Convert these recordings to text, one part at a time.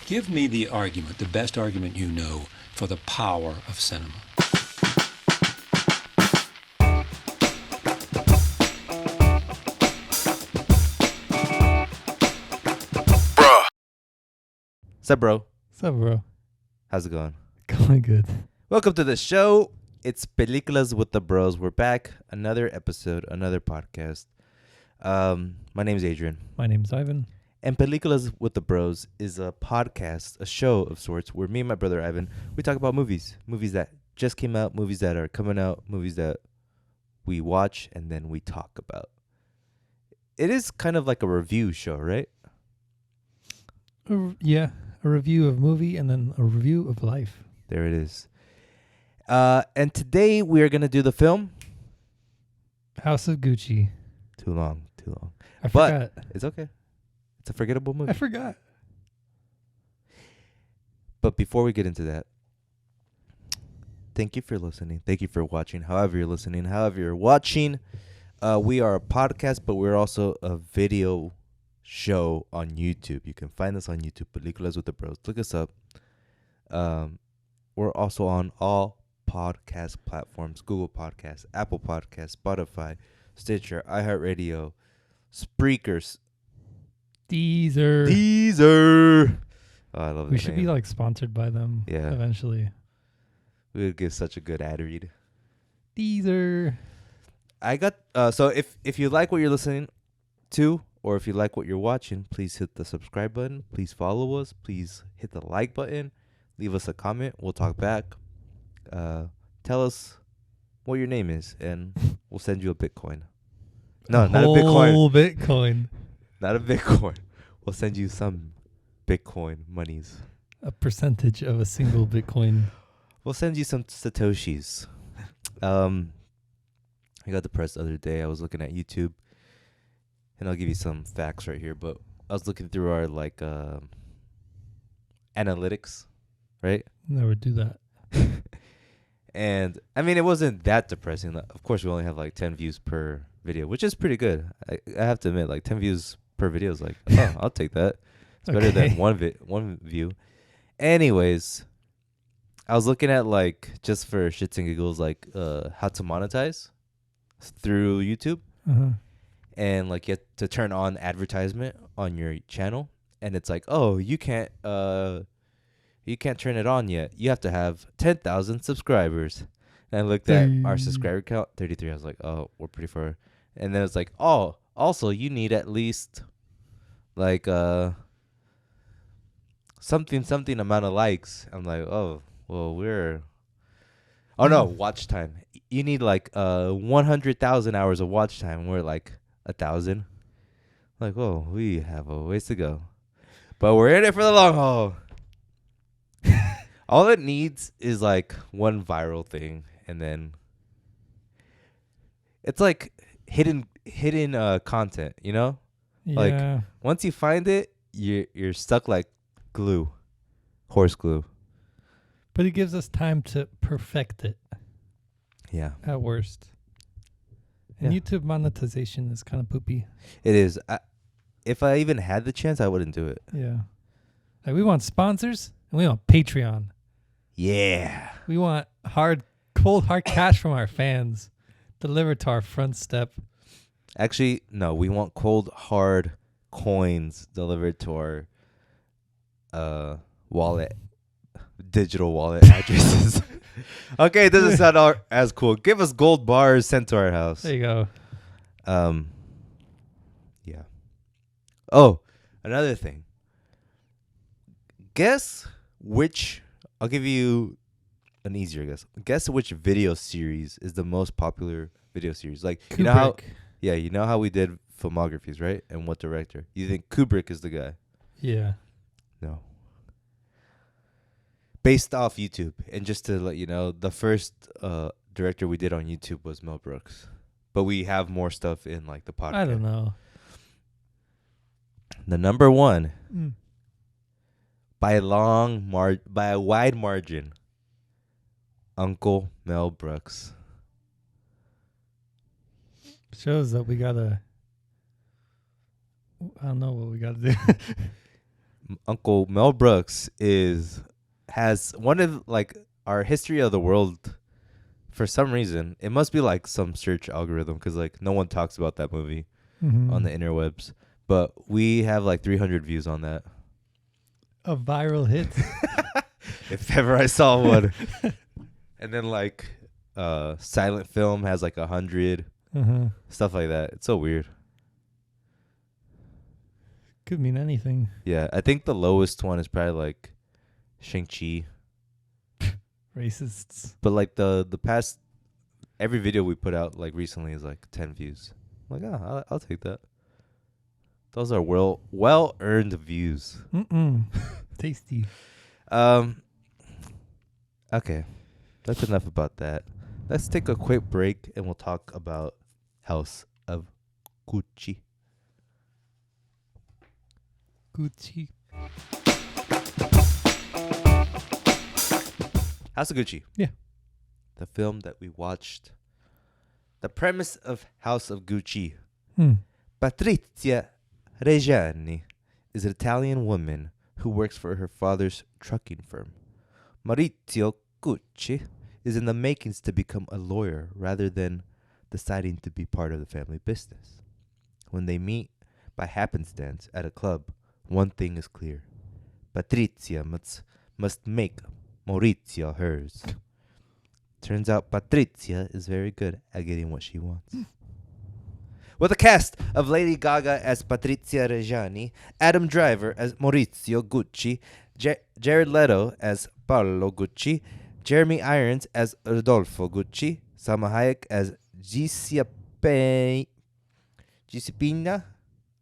Give me the argument, the best argument you know, for the power of cinema. What's up, bro? What's up, bro? How's it going? Going good. Welcome to the show. It's Peliculas with the Bros. We're back. Another episode, another podcast. My name's Adrian. My name's Ivan. And Peliculas with the Bros is a podcast, a show of sorts, where me and my brother Ivan, we talk about movies. Movies that just came out, movies that are coming out, movies that we watch and then we talk about. It is kind of like a review show, right? A review of movie and then a review of life. There it is. And today we are going to do the film. House of Gucci. Too long. I forgot. It's okay. It's a forgettable movie. I forgot. But before we get into that, thank you for listening. Thank you for watching. However you're listening, however you're watching. We are a podcast, but we're also a video show on YouTube. You can find us on YouTube, Peliculas with the Bros. Look us up. We're also on all podcast platforms: Google Podcasts, Apple Podcasts, Spotify, Stitcher, iHeartRadio, Spreakers, Deezer. Oh, I love that We should name. be like sponsored by them. Yeah. Eventually. We would give such a good ad read. Deezer. I got so if you like what you're listening to, or if you like what you're watching, please hit the subscribe button. Please follow us. Please hit the like button. Leave us a comment. We'll talk back. Tell us what your name is, and we'll send you a Bitcoin. No, not a Bitcoin. Whole Bitcoin. Not a Bitcoin. We'll send you some Bitcoin monies. A percentage of a single Bitcoin. We'll send you some Satoshis. I got depressed the other day. I was looking at YouTube, and I'll give you some facts right here. But I was looking through our analytics, right? Never do that. And I mean, it wasn't that depressing. Of course, we only have like 10 views per video, which is pretty good. I have to admit, like 10 views per video is like, oh, I'll take that. It's better than one view. Anyways, I was looking at like, just for shits and giggles, like how to monetize through YouTube. Uh-huh. And like you have to turn on advertisement on your channel, and it's like, oh, you can't turn it on yet. You have to have 10,000 subscribers. And I looked at our subscriber count, 33. I was like, oh, we're pretty far. And then it's like, oh, also you need at least like something amount of likes. I'm like, oh, well, watch time. You need like 100,000 hours of watch time. We're like 1,000. Like, oh, we have a ways to go, but we're in it for the long haul. All it needs is like one viral thing, and then it's like hidden content, you know? Like, Yeah. once you find it, you're stuck like glue, horse glue. But it gives us time to perfect it Yeah, at worst. And Yeah. YouTube monetization is kind of poopy. it is. If I even had the chance, I wouldn't do it. Yeah. Like we want sponsors and we want Patreon. Yeah. We want cold hard cash from our fans delivered to our front step. Actually, no, we want cold, hard coins delivered to our wallet, digital wallet addresses. Okay, it doesn't sound as cool. Give us gold bars sent to our house. There you go. Yeah. Oh, another thing. Guess which... I'll give you an easier guess. Guess which video series is the most popular video series. Like, Kubrick. you know how we did filmographies, right? And what director? You think Kubrick is the guy? Yeah. No. Based off YouTube. And just to let you know, the first director we did on YouTube was Mel Brooks. But we have more stuff in like the podcast. I don't know. The number one, by a wide margin, Uncle Mel Brooks. Shows that we gotta. I don't know what we gotta do. Uncle Mel Brooks has one of like our history of the world. For some reason, it must be like some search algorithm because like no one talks about that movie on the interwebs. But we have like 300 views on that. A viral hit. If ever I saw one. And then like silent film has like 100, stuff like that. It's so weird. Could mean anything. Yeah, I think the lowest one is probably like Shang-Chi. Racists. But like the past, every video we put out like recently is like 10 views. I'm like, I'll take that. Those are well earned views. Tasty. Okay, that's enough about that. Let's take a quick break and we'll talk about House of Gucci. Gucci. House of Gucci. Yeah. The film that we watched. The premise of House of Gucci. Patrizia Reggiani is an Italian woman who works for her father's trucking firm. Maurizio Gucci is in the makings to become a lawyer rather than deciding to be part of the family business. When they meet by happenstance at a club, one thing is clear. Patrizia must make Maurizio hers. Turns out Patrizia is very good at getting what she wants. With a cast of Lady Gaga as Patrizia Reggiani, Adam Driver as Maurizio Gucci, Jared Leto as Paolo Gucci, Jeremy Irons as Rodolfo Gucci, Salma Hayek as Giuseppina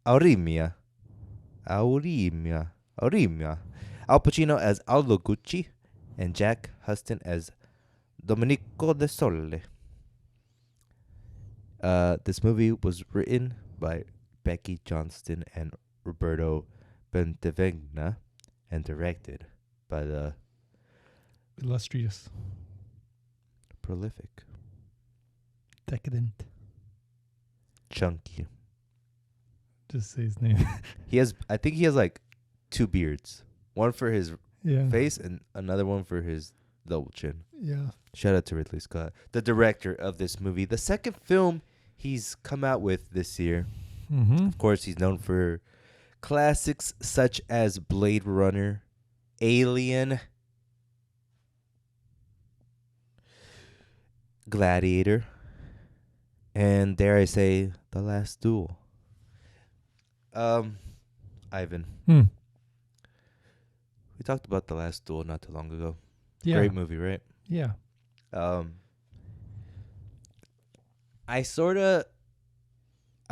Aurimia, Al Pacino as Aldo Gucci, and Jack Huston as Domenico De Sole. This movie was written by Becky Johnston and Roberto Bentevegna and directed by the Illustrious. prolific Decadent. Chunky. Just say his name. I think he has like 2 beards. One for his Yeah. face and another one for his double chin. Yeah. Shout out to Ridley Scott, the director of this movie. The second film he's come out with this year. Of course, he's known for classics such as Blade Runner, Alien, Gladiator, and dare I say, The Last Duel. Ivan, we talked about The Last Duel not too long ago. Yeah. Great movie, right? Yeah. I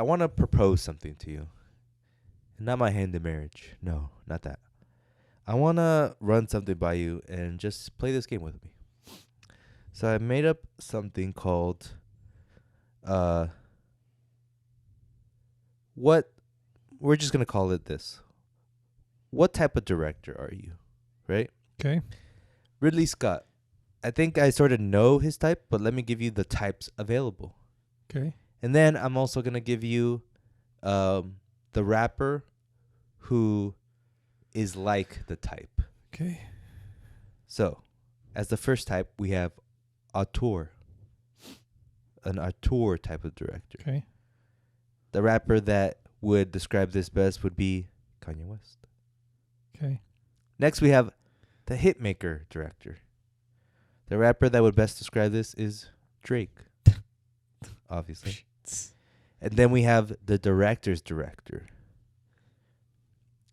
want to propose something to you. Not my hand in marriage. No, not that. I want to run something by you and just play this game with me. So I made up something called what we're just going to call it this. What type of director are you? Right? Okay. Ridley Scott. I think I sort of know his type, but let me give you the types available. Okay. And then I'm also going to give you the rapper who is like the type. Okay. So, as the first type, we have auteur. An auteur type of director. Okay. The rapper that would describe this best would be Kanye West. Okay. Next, we have the hitmaker director. The rapper that would best describe this is Drake. Obviously. And then we have the director's director.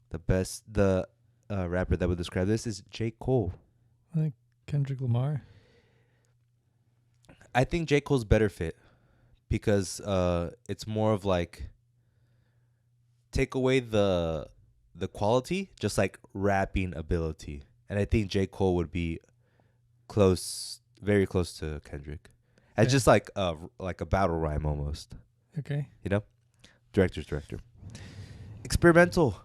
The rapper that would describe this is J. Cole. I think Kendrick Lamar. I think J. Cole's better fit because it's more of like take away the quality, just like rapping ability. And I think J. Cole would be very close to Kendrick. It's just like a battle rhyme almost. Okay. You know? Director's director. Experimental.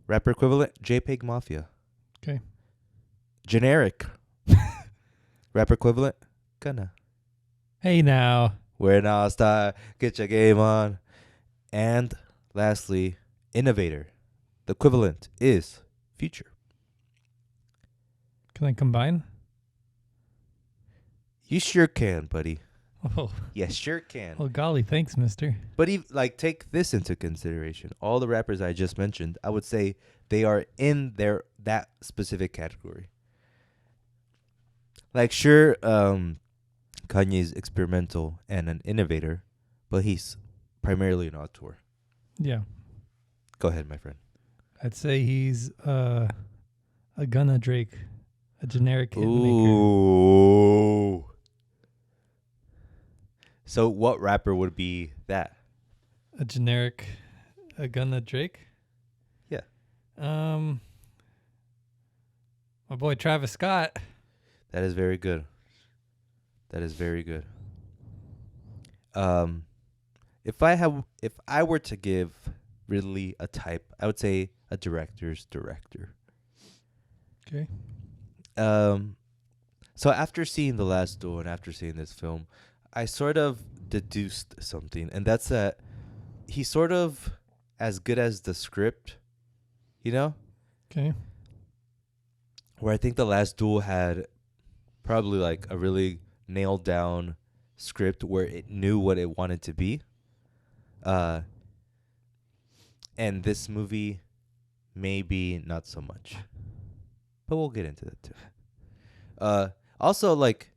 Rapper equivalent, JPEG Mafia. Okay. Generic. Rapper equivalent, Gunna. Hey now. We're All Star, get your game on. And lastly, innovator. The equivalent is future. Can I combine? You sure can, buddy. Oh, Yes, sure can. well, golly, thanks, mister. But take this into consideration. All the rappers I just mentioned, I would say they are in that specific category. Like, sure, Kanye's experimental and an innovator, but he's primarily an auteur. Yeah. Go ahead, my friend. I'd say he's a Gunna Drake, a generic hit maker. Ooh. So what rapper would be that? A Gunna Drake? Yeah. My boy Travis Scott. That is very good. That is very good. If I were to give Ridley a type, I would say a director's director. Okay. So after seeing The Last Duel and after seeing this film, I sort of deduced something, and that's that he's sort of as good as the script, you know? Okay. Where I think The Last Duel had probably like a really nailed down script where it knew what it wanted to be. And this movie maybe not so much. But we'll get into that too. Also, like,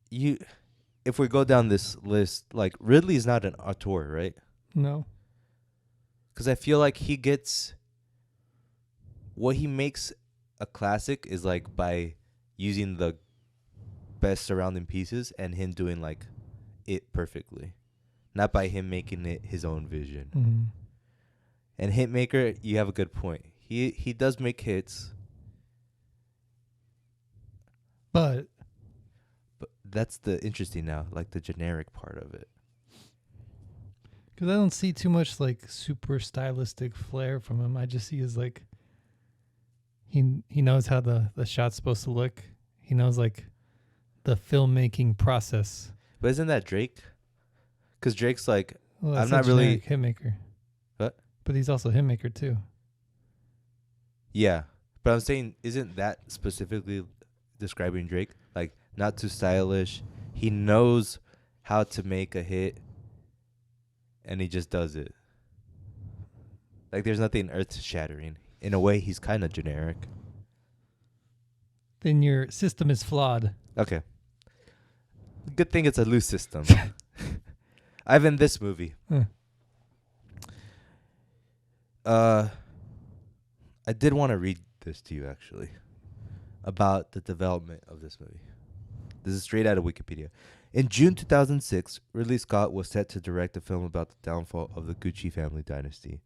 if we go down this list, like, Ridley's not an auteur, right? No. Because I feel like he gets what he makes a classic is like by using the best surrounding pieces and him doing like it perfectly, not by him making it his own vision. Mm-hmm. And Hitmaker, you have a good point. He does make hits, But that's the interesting now, like the generic part of it. because I don't see too much like super stylistic flair from him. I just see his like he knows how the shot's supposed to look. He knows like the filmmaking process. But isn't that Drake? Because Drake's like, Well, I'm that's not a really. generic hitmaker. What? But he's also a hitmaker too. Yeah, but I'm saying, isn't that specifically describing Drake? Like, not too stylish. He knows how to make a hit, and he just does it. Like, there's nothing earth-shattering. In a way, he's kind of generic. Then your system is flawed. Okay. Good thing it's a loose system. Ivan, this movie. I did want to read this to you, actually, about the development of this movie. This is straight out of Wikipedia. In June 2006, Ridley Scott was set to direct a film about the downfall of the Gucci family dynasty,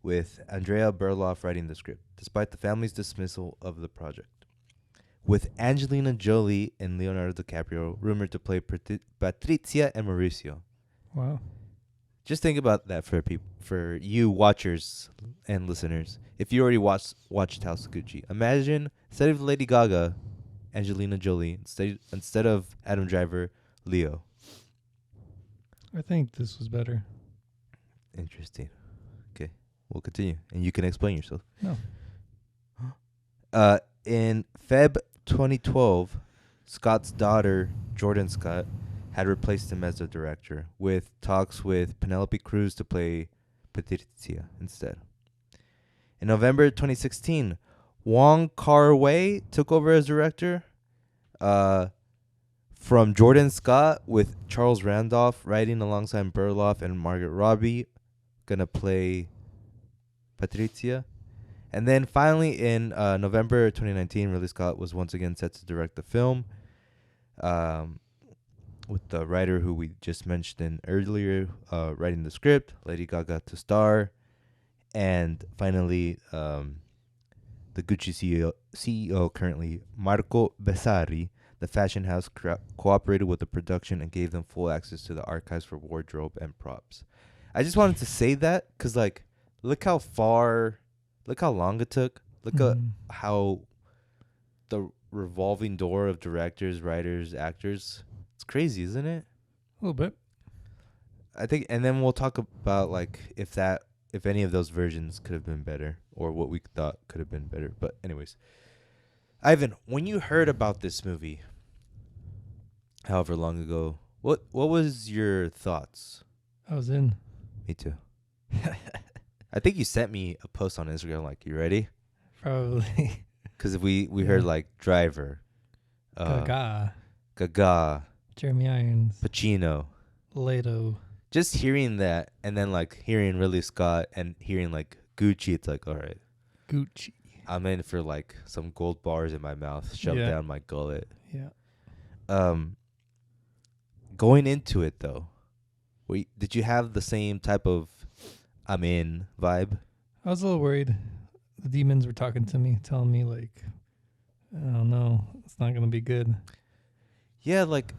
with Andrea Berloff writing the script, despite the family's dismissal of the project. With Angelina Jolie and Leonardo DiCaprio rumored to play Patrizia and Mauricio. Wow. Just think about that for you watchers and listeners. If you already watched House of Gucci, imagine instead of Lady Gaga, Angelina Jolie, instead of Adam Driver, Leo. I think this was better. Interesting. Okay, we'll continue, and you can explain yourself. No. In Feb 2012, Scott's daughter, Jordan Scott, had replaced him as the director, with talks with Penelope Cruz to play Patrizia instead. In November 2016, Wong Kar-wai took over as director from Jordan Scott, with Charles Randolph writing alongside Berloff and Margaret Robbie, going to play Patrizia. And then finally in November 2019, Ridley Scott was once again set to direct the film with the writer who we just mentioned earlier writing the script, Lady Gaga to star. And finally, the Gucci CEO currently, Marco Bessari, the fashion house cooperated with the production and gave them full access to the archives for wardrobe and props. I just wanted to say that because, like, look how long it took. Look at how the revolving door of directors, writers, actors. It's crazy, isn't it? A little bit. I think, and then we'll talk about, like, if that if any of those versions could have been better or what we thought could have been better. But anyways, Ivan, when you heard about this movie, however long ago, what was your thoughts? I was in. Me too. I think you sent me a post on Instagram like, you ready? Probably. Because we heard like Driver, Gaga, Jeremy Irons, Pacino. Leto. Just hearing that and then like hearing Ridley Scott and hearing like Gucci, it's like, all right, Gucci. I'm in for like some gold bars in my mouth shoved down my gullet. Yeah. Going into it though, did you have the same type of I'm in vibe? I was a little worried. The demons were talking to me, telling me like, I don't know, it's not gonna be good. Yeah, like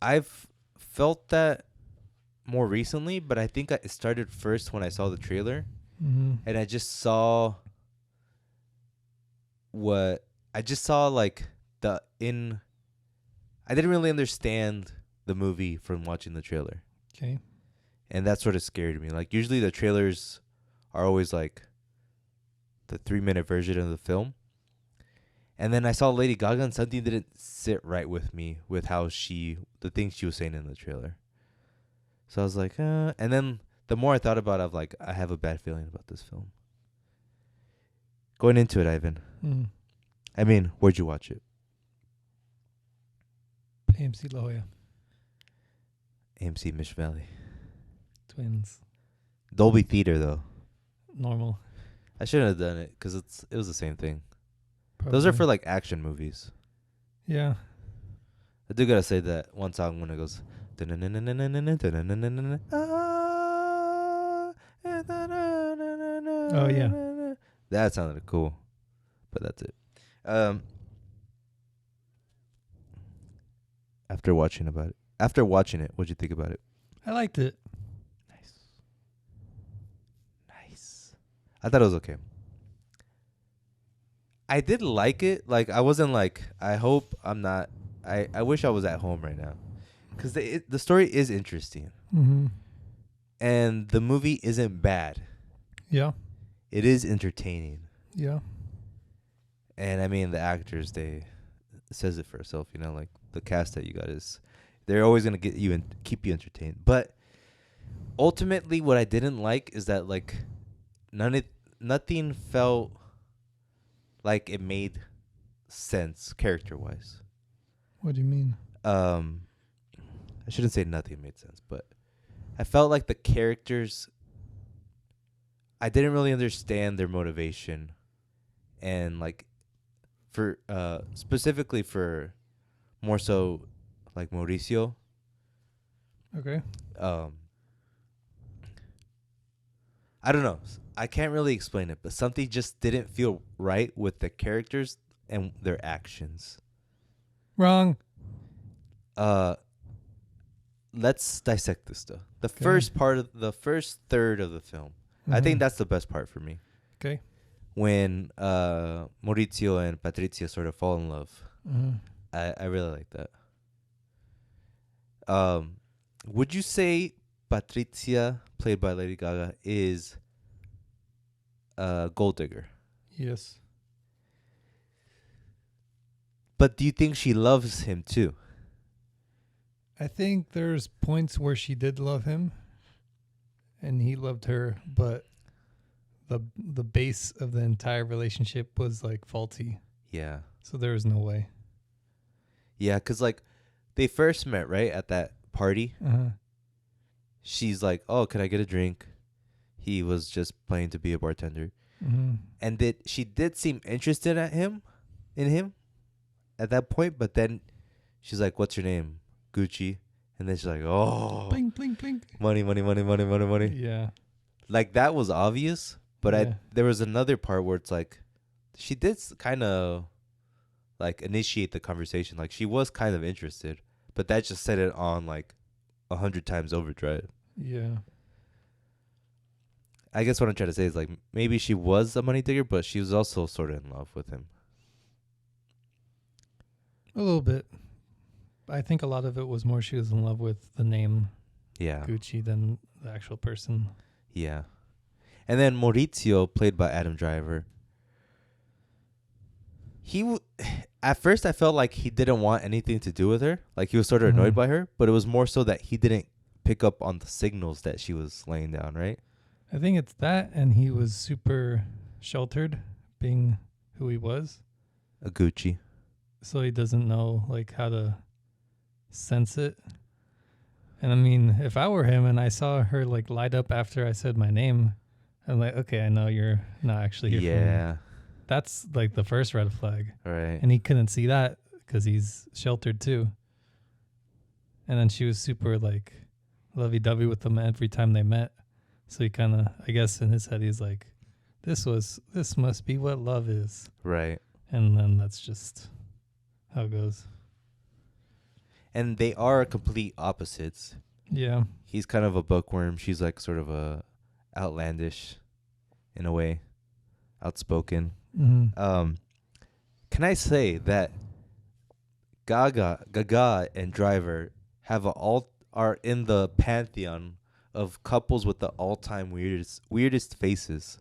I've felt that more recently, but I think it started first when I saw the trailer, and I just saw like I didn't really understand the movie from watching the trailer. Okay. And that sort of scared me. Like usually the trailers are always like the 3-minute version of the film. And then I saw Lady Gaga and something didn't sit right with me with how the things she was saying in the trailer. So I was like, and then the more I thought about it, I'm like, I have a bad feeling about this film. Going into it, Ivan. I mean, where'd you watch it? AMC La Jolla. AMC Mish Valley. Twins. Dolby Theater, though. Normal. I shouldn't have done it because it was the same thing. Probably. Those are for like action movies. Yeah. I do gotta say that one song when it goes. Oh yeah. That sounded cool, but that's it. After watching it, what'd you think about it? I liked it. Nice. I thought it was okay. I did like it. Like I wasn't like, I hope I'm not. I wish I was at home right now, because the story is interesting, and the movie isn't bad. Yeah. It is entertaining. Yeah. And I mean the actors, it says it for itself. You know, like the cast that you got they're always gonna get you and keep you entertained. But ultimately, what I didn't like is that like nothing felt like it made sense character-wise. What do you mean? I shouldn't say nothing made sense, but I felt like the characters, I didn't really understand their motivation, and like for specifically for more so like Mauricio. Okay. I don't know. I can't really explain it, but something just didn't feel right with the characters and their actions. Wrong. Let's dissect this though. The first third of the film, I think that's the best part for me. Okay. When Maurizio and Patrizia sort of fall in love. I really like that. Would you say Patrizia, played by Lady Gaga, is a gold digger? Yes. But do you think she loves him too? I think there's points where she did love him and he loved her, but the base of the entire relationship was like faulty. Yeah. So there was no way. Yeah, because like they first met, right, at that party. She's like, oh, can I get a drink? He was just playing to be a bartender. And she did seem interested in him at that point, but then she's like, what's your name? Gucci. And then she's like, oh, bling, bling, bling. Money. Yeah. Like that was obvious, but Yeah. there was another part where it's like she did kind of like initiate the conversation. Like she was kind of interested, but that just set it on like 100 times overdrive. Yeah. I guess what I'm trying to say is like maybe she was a money digger, but she was also sort of in love with him. A little bit. I think a lot of it was more she was in love with the name Yeah. Gucci than the actual person. Yeah. And then Maurizio, played by Adam Driver, at first I felt like he didn't want anything to do with her. Like he was sort of annoyed by her, but it was more so that he didn't pick up on the signals that she was laying down, right? I think it's that, and he was super sheltered, being who he was. A Gucci. So he doesn't know like how to sense it. And I mean, if I were him and I saw her like light up after I said my name, I'm like, okay, I know you're not actually here. Yeah. That's like the first red flag. Right. And he couldn't see that because he's sheltered too. And then she was super like lovey-dovey with them every time they met. So he kind of, I guess in his head, he's like, this must be what love is. Right. And then that's just how it goes. And they are complete opposites. Yeah. He's kind of a bookworm. She's like sort of a outlandish in a way, outspoken. Mm-hmm. Can I say that Gaga and Driver are in the pantheon of couples with the all-time weirdest faces?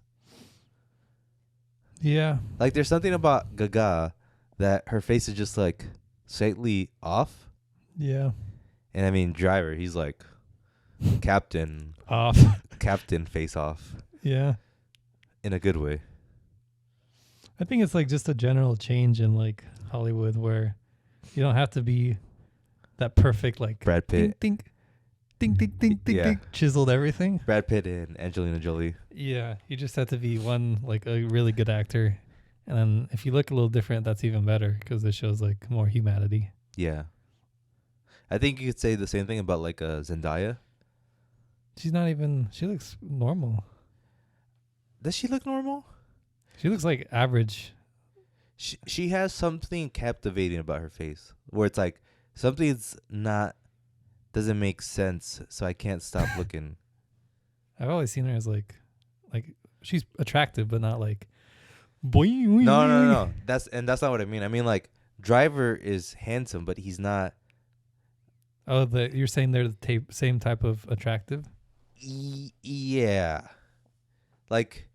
Yeah. Like there's something about Gaga that her face is just like slightly off. Yeah. And I mean Driver, he's like captain face off Yeah. in a good way. I think it's like just a general change in like Hollywood where you don't have to be that perfect like Brad Pitt. ding, ding, ding, ding, ding, Yeah. ding, chiseled everything. Brad Pitt and Angelina Jolie. Yeah. You just have to be one like a really good actor. And then if you look a little different, that's even better because it shows like more humanity. Yeah. I think you could say the same thing about like Zendaya. She looks normal. Does she look normal? She looks like average. She has something captivating about her face where it's like something's doesn't make sense, so I can't stop looking. I've always seen her as like she's attractive, but not like boy. No. That's not what I mean. I mean like Driver is handsome, but he's not. Oh, you're saying they're the same type of attractive? Yeah. Like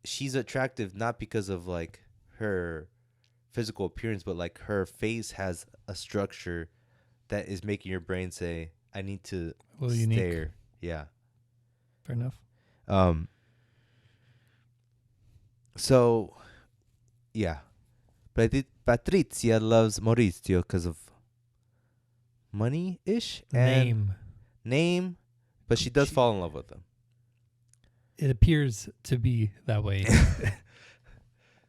she's attractive not because of like her physical appearance, but like her face has a structure that is making your brain say, I need to stare. Unique. Yeah. Fair enough. So, yeah. But I think Patrizia loves Maurizio because of money-ish? And name. But she does fall in love with him. It appears to be that way.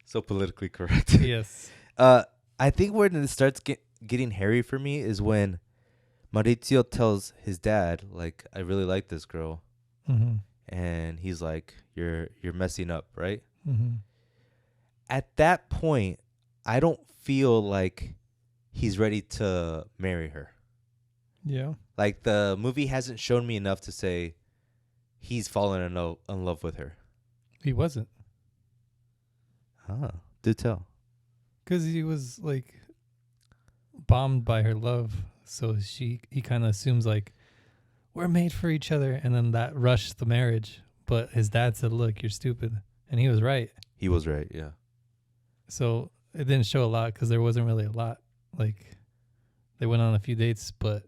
So politically correct. Yes. I think when it starts getting hairy for me is when Maurizio tells his dad, like, I really like this girl. Mm-hmm. And he's like, you're messing up, right? Mm-hmm. At that point, I don't feel like he's ready to marry her. Yeah. Like, the movie hasn't shown me enough to say he's fallen in love with her. He wasn't. Huh. Do tell. Because he was, like, bombed by her love. So he kind of assumes, like, we're made for each other. And then that rushed the marriage. But his dad said, look, you're stupid. And he was right. He was right, yeah. So it didn't show a lot because there wasn't really a lot. Like, they went on a few dates, but,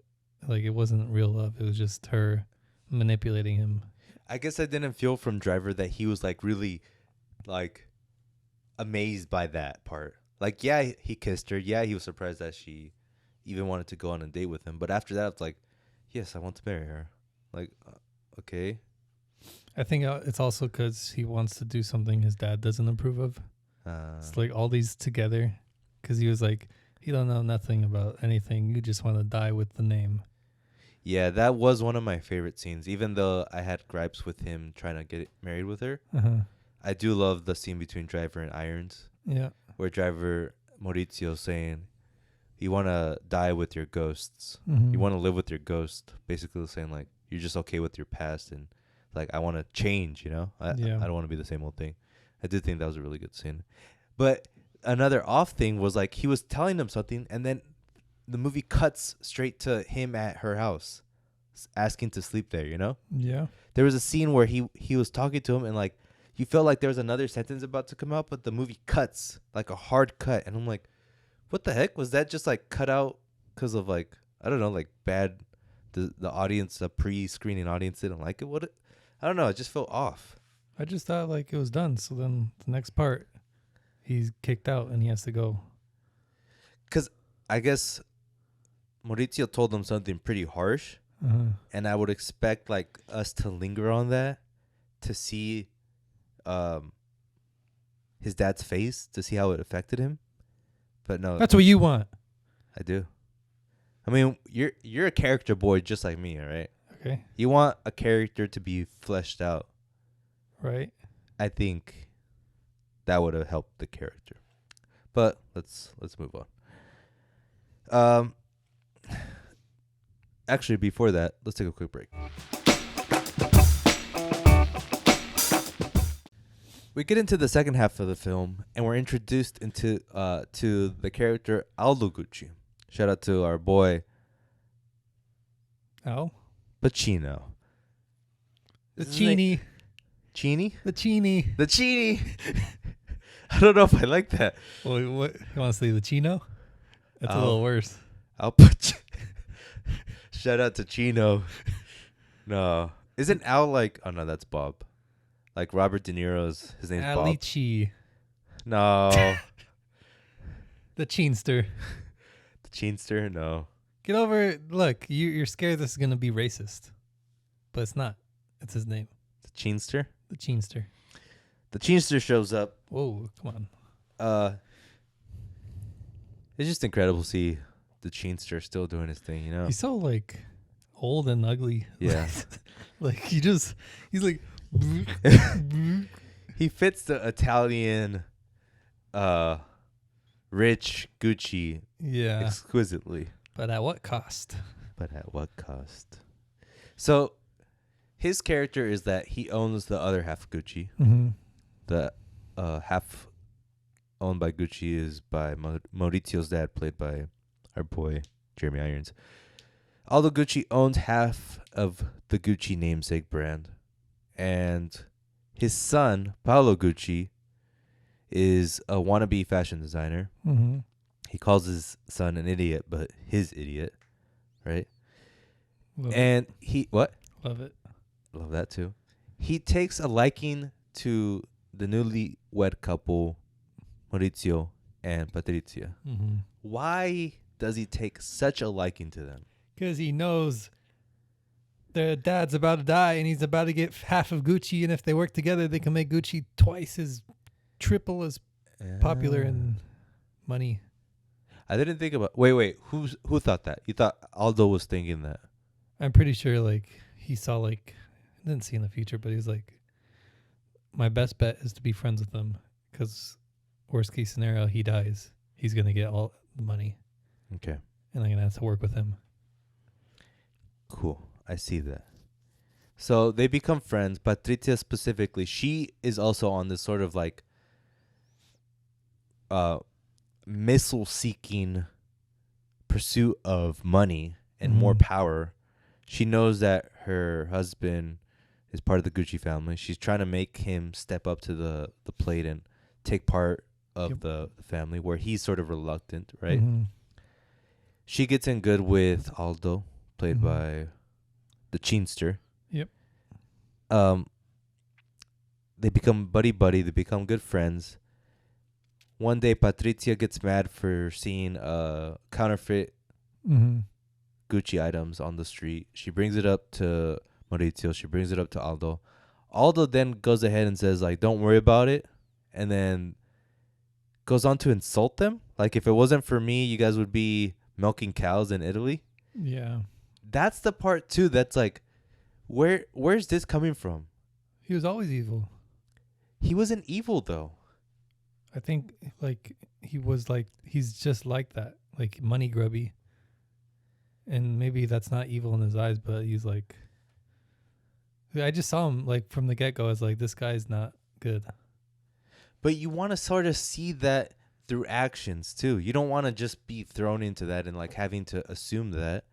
like, it wasn't real love. It was just her manipulating him. I guess I didn't feel from Driver that he was, like, really, like, amazed by that part. Like, yeah, he kissed her. Yeah, he was surprised that she even wanted to go on a date with him. But after that, it's like, yes, I want to marry her. Like, okay. I think it's also because he wants to do something his dad doesn't approve of. It's like all these together because he was like, you don't know nothing about anything. You just want to die with the name. Yeah, that was one of my favorite scenes. Even though I had gripes with him trying to get married with her, I do love the scene between Driver and Irons. Yeah. Where Driver, Maurizio saying, you want to die with your ghosts. Mm-hmm. You want to live with your ghost. Basically saying, like, you're just okay with your past. And, like, I want to change, you know? I don't want to be the same old thing. I did think that was a really good scene. But another off thing was, like, he was telling him something, and then the movie cuts straight to him at her house. asking to sleep there, you know? Yeah. There was a scene where he was talking to him and like you felt like there was another sentence about to come out, but the movie cuts, like a hard cut. And I'm like, what the heck? Was that just like cut out because of like, I don't know, like bad, the audience, the pre-screening audience didn't like it? I don't know. It just felt off. I just thought like it was done. So then the next part, he's kicked out and he has to go. Because I guess Maurizio told him something pretty harsh. And I would expect like us to linger on that to see his dad's face, to see how it affected him. But no. That's what you want. I do. I mean, you're a character boy just like me, all right? Okay. You want a character to be fleshed out. Right. I think that would have helped the character. But let's move on. Actually, before that, let's take a quick break. We get into the second half of the film, and we're introduced into to the character Aldo Gucci. Shout out to our boy Pacino. The Chini. Chini? The Chini. The Chini. I don't know if I like that. Well, what you want to say? The Chino? That's a little worse. I'll put. Shout out to Chino. No, isn't Al like? Oh no, that's Bob. Like Robert De Niro's. His name's Bob. Alici. No. The Chinster. The Chinster. No. Get over it. Look, you're scared this is gonna be racist, but it's not. It's his name. The Chinster. The Chinster. The Chinster shows up. Whoa, come on. It's just incredible to see the Chinster still doing his thing, you know? He's so like old and ugly. Yeah. Like he's like he fits the Italian rich Gucci exquisitely. But at what cost? But at what cost? So his character is that he owns the other half of Gucci. Mm-hmm. The half owned by Gucci is by Maurizio's dad, played by our boy Jeremy Irons. Aldo Gucci owns half of the Gucci namesake brand, and his son Paolo Gucci is a wannabe fashion designer. Mm-hmm. He calls his son an idiot, but his idiot, right? Love and it. He what? Love it. Love that too. He takes a liking to the newlywed couple Maurizio and Patrizia. Mm-hmm. Why does he take such a liking to them? Because he knows their dad's about to die and he's about to get half of Gucci, and if they work together, they can make Gucci triple as popular in money. I didn't think about. Wait. Who thought that? You thought Aldo was thinking that? I'm pretty sure like he saw like, I didn't see in the future, but he's like, my best bet is to be friends with them, because worst case scenario, he dies. He's going to get all the money. Okay. And I'm going to have to work with him. Cool. I see that. So they become friends. Patrizia specifically, she is also on this sort of like missile-seeking pursuit of money and more power. She knows that her husband is part of the Gucci family. She's trying to make him step up to the plate and take part of the family, where he's sort of reluctant, right? Mm-hmm. She gets in good with Aldo, played by the Chinster. Yep. They become buddy-buddy. They become good friends. One day, Patrizia gets mad for seeing counterfeit Gucci items on the street. She brings it up to Maurizio. She brings it up to Aldo. Aldo then goes ahead and says, like, don't worry about it. And then goes on to insult them. Like, if it wasn't for me, you guys would be milking cows in Italy. Yeah. That's the part, too, that's like, where's this coming from? He was always evil. He wasn't evil, though. I think, like, he's just like that. Like, money grubby. And maybe that's not evil in his eyes, but he's like, I just saw him, like, from the get-go. I was like, this guy's not good. But you want to sort of see that through actions, too. You don't want to just be thrown into that and, like, having to assume that.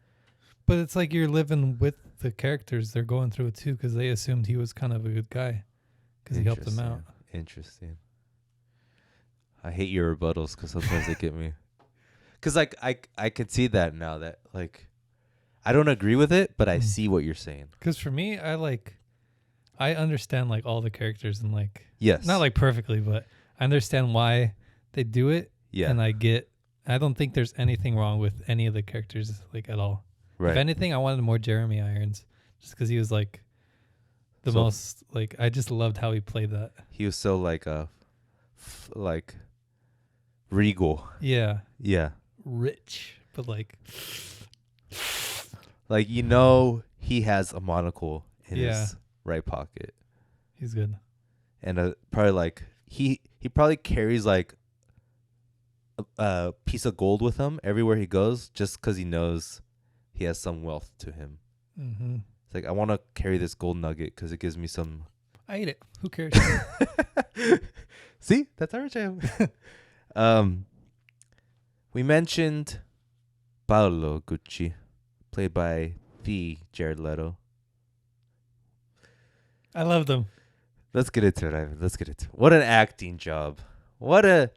But it's like you're living with the characters. They're going through it too because they assumed he was kind of a good guy because he helped them out. Interesting. I hate your rebuttals because sometimes they get me. Because like I can see that now that like I don't agree with it, but I see what you're saying. Because for me, I understand like all the characters and like yes, not like perfectly, but I understand why they do it. Yeah, and I don't think there's anything wrong with any of the characters like at all. Right. If anything, I wanted more Jeremy Irons just because he was like the most like I just loved how he played that. He was so like like regal. Yeah. Yeah. Rich, but like he has a monocle in his right pocket. He's good. And probably like he probably carries like a piece of gold with him everywhere he goes just because he knows he has some wealth to him. Mm-hmm. It's like, I want to carry this gold nugget because it gives me some. I ate it. Who cares? See, that's how rich I am. We mentioned Paolo Gucci, played by the Jared Leto. I love them. Let's get into it, Ivan. Let's get into it. What an acting job. What a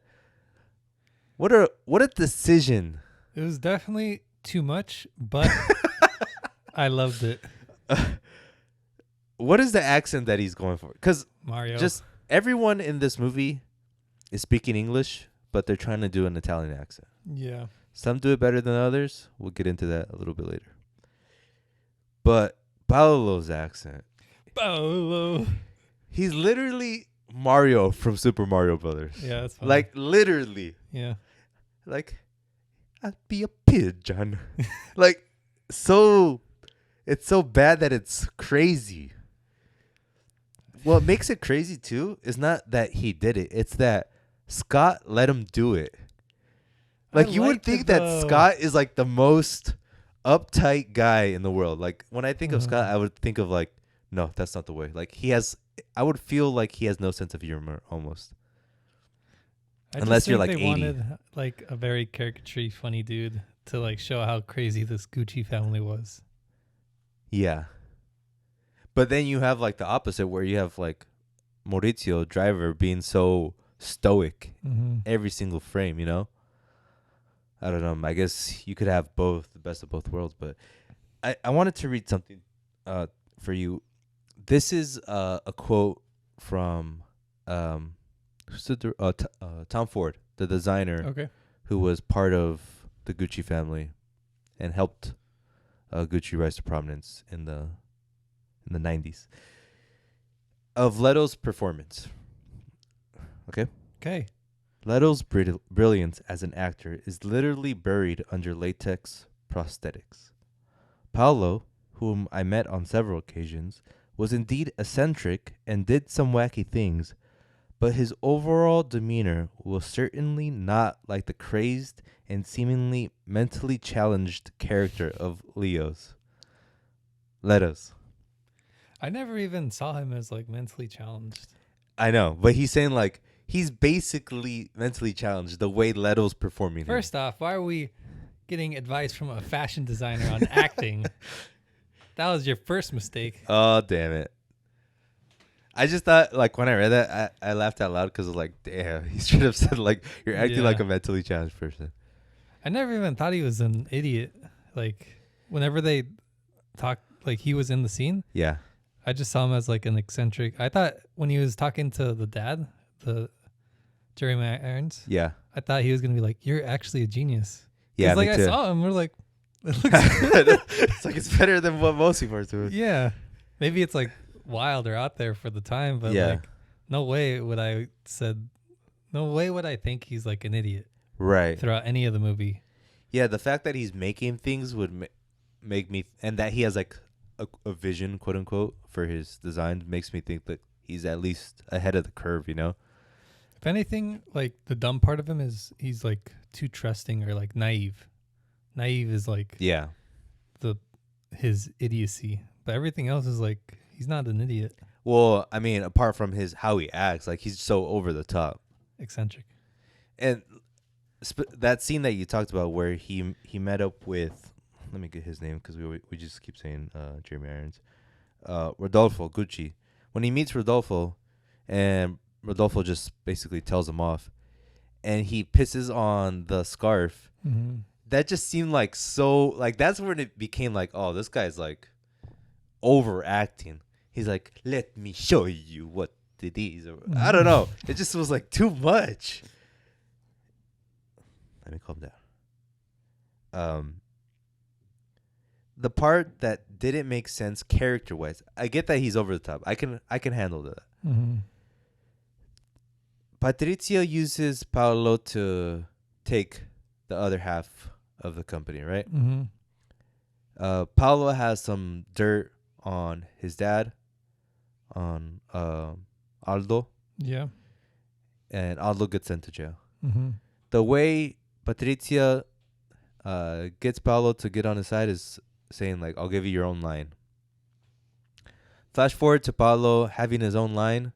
decision. It was definitely too much, but I loved it. What is the accent that he's going for? Because Mario, just everyone in this movie is speaking English, but they're trying to do an Italian accent. Yeah. Some do it better than others. We'll get into that a little bit later. But Paolo's accent. Paolo. He's literally Mario from Super Mario Brothers. Yeah, that's funny. Like, literally. Yeah. Like, I'd be a pigeon. Like, so, it's so bad that it's crazy. What makes it crazy, too, is not that he did it. It's that Scott let him do it. Like, you would think that Scott is, like, the most uptight guy in the world. Like, when I think of Scott, I would think of, like, no, that's not the way. Like, I would feel like he has no sense of humor, almost. Unless you're, like, 80. Wanted, like, a very caricature funny dude to, like, show how crazy this Gucci family was. Yeah. But then you have, like, the opposite where you have, like, Maurizio Driver being so stoic every single frame, you know? I don't know. I guess you could have both, the best of both worlds. But I wanted to read something for you. This is a quote from Tom Ford, the designer, who was part of the Gucci family and helped Gucci rise to prominence in the 90s. Of Leto's performance. Okay. Leto's brilliance as an actor is literally buried under latex prosthetics. Paolo, whom I met on several occasions, was indeed eccentric and did some wacky things, but his overall demeanor was certainly not like the crazed and seemingly mentally challenged character of Leto's. I never even saw him as like mentally challenged. I know, but he's saying like he's basically mentally challenged the way Leto's performing. First off, why are we getting advice from a fashion designer on acting? That was your first mistake. Oh, damn it. I just thought, like, when I read that, I laughed out loud because I was like, damn, he should have said, like, you're acting like a mentally challenged person. I never even thought he was an idiot. Like, whenever they talk, like, he was in the scene. Yeah. I just saw him as, like, an eccentric. I thought when he was talking to the dad, the Jeremy Irons. Yeah. I thought he was going to be like, you're actually a genius. Yeah, like, me too. I saw him. We're like, it looks good. It's like, it's better than what most people are doing. Yeah. Maybe it's, like, wild or out there for the time, but like no way would I think he's like an idiot right throughout any of the movie. Yeah, the fact that he's making things would make me and that he has like a vision, quote unquote, for his design makes me think that he's at least ahead of the curve, you know. If anything, like the dumb part of him is he's like too trusting or like naive is like his idiocy, but everything else is like he's not an idiot. Well, I mean, apart from how he acts, like he's so over the top, eccentric. And that scene that you talked about, where he met up with let me get his name because we just keep saying Jeremy Irons. Rodolfo Gucci. When he meets Rodolfo, and Rodolfo just basically tells him off, and he pisses on the scarf. Mm-hmm. That just seemed like so, like, that's when it became like, oh, this guy's like overacting. He's like, let me show you what it is. I don't know. It just was like too much. Let me calm down. The part that didn't make sense character wise, I get that he's over the top. I can handle that. Mm-hmm. Patrizia uses Paolo to take the other half of the company, right? Mm-hmm. Paolo has some dirt on his dad, on Aldo, Yeah. and Aldo gets sent to jail. Mm-hmm. The way Patrizia gets Paolo to get on his side is saying, like, I'll give you your own line. Flash forward to Paolo having his own line,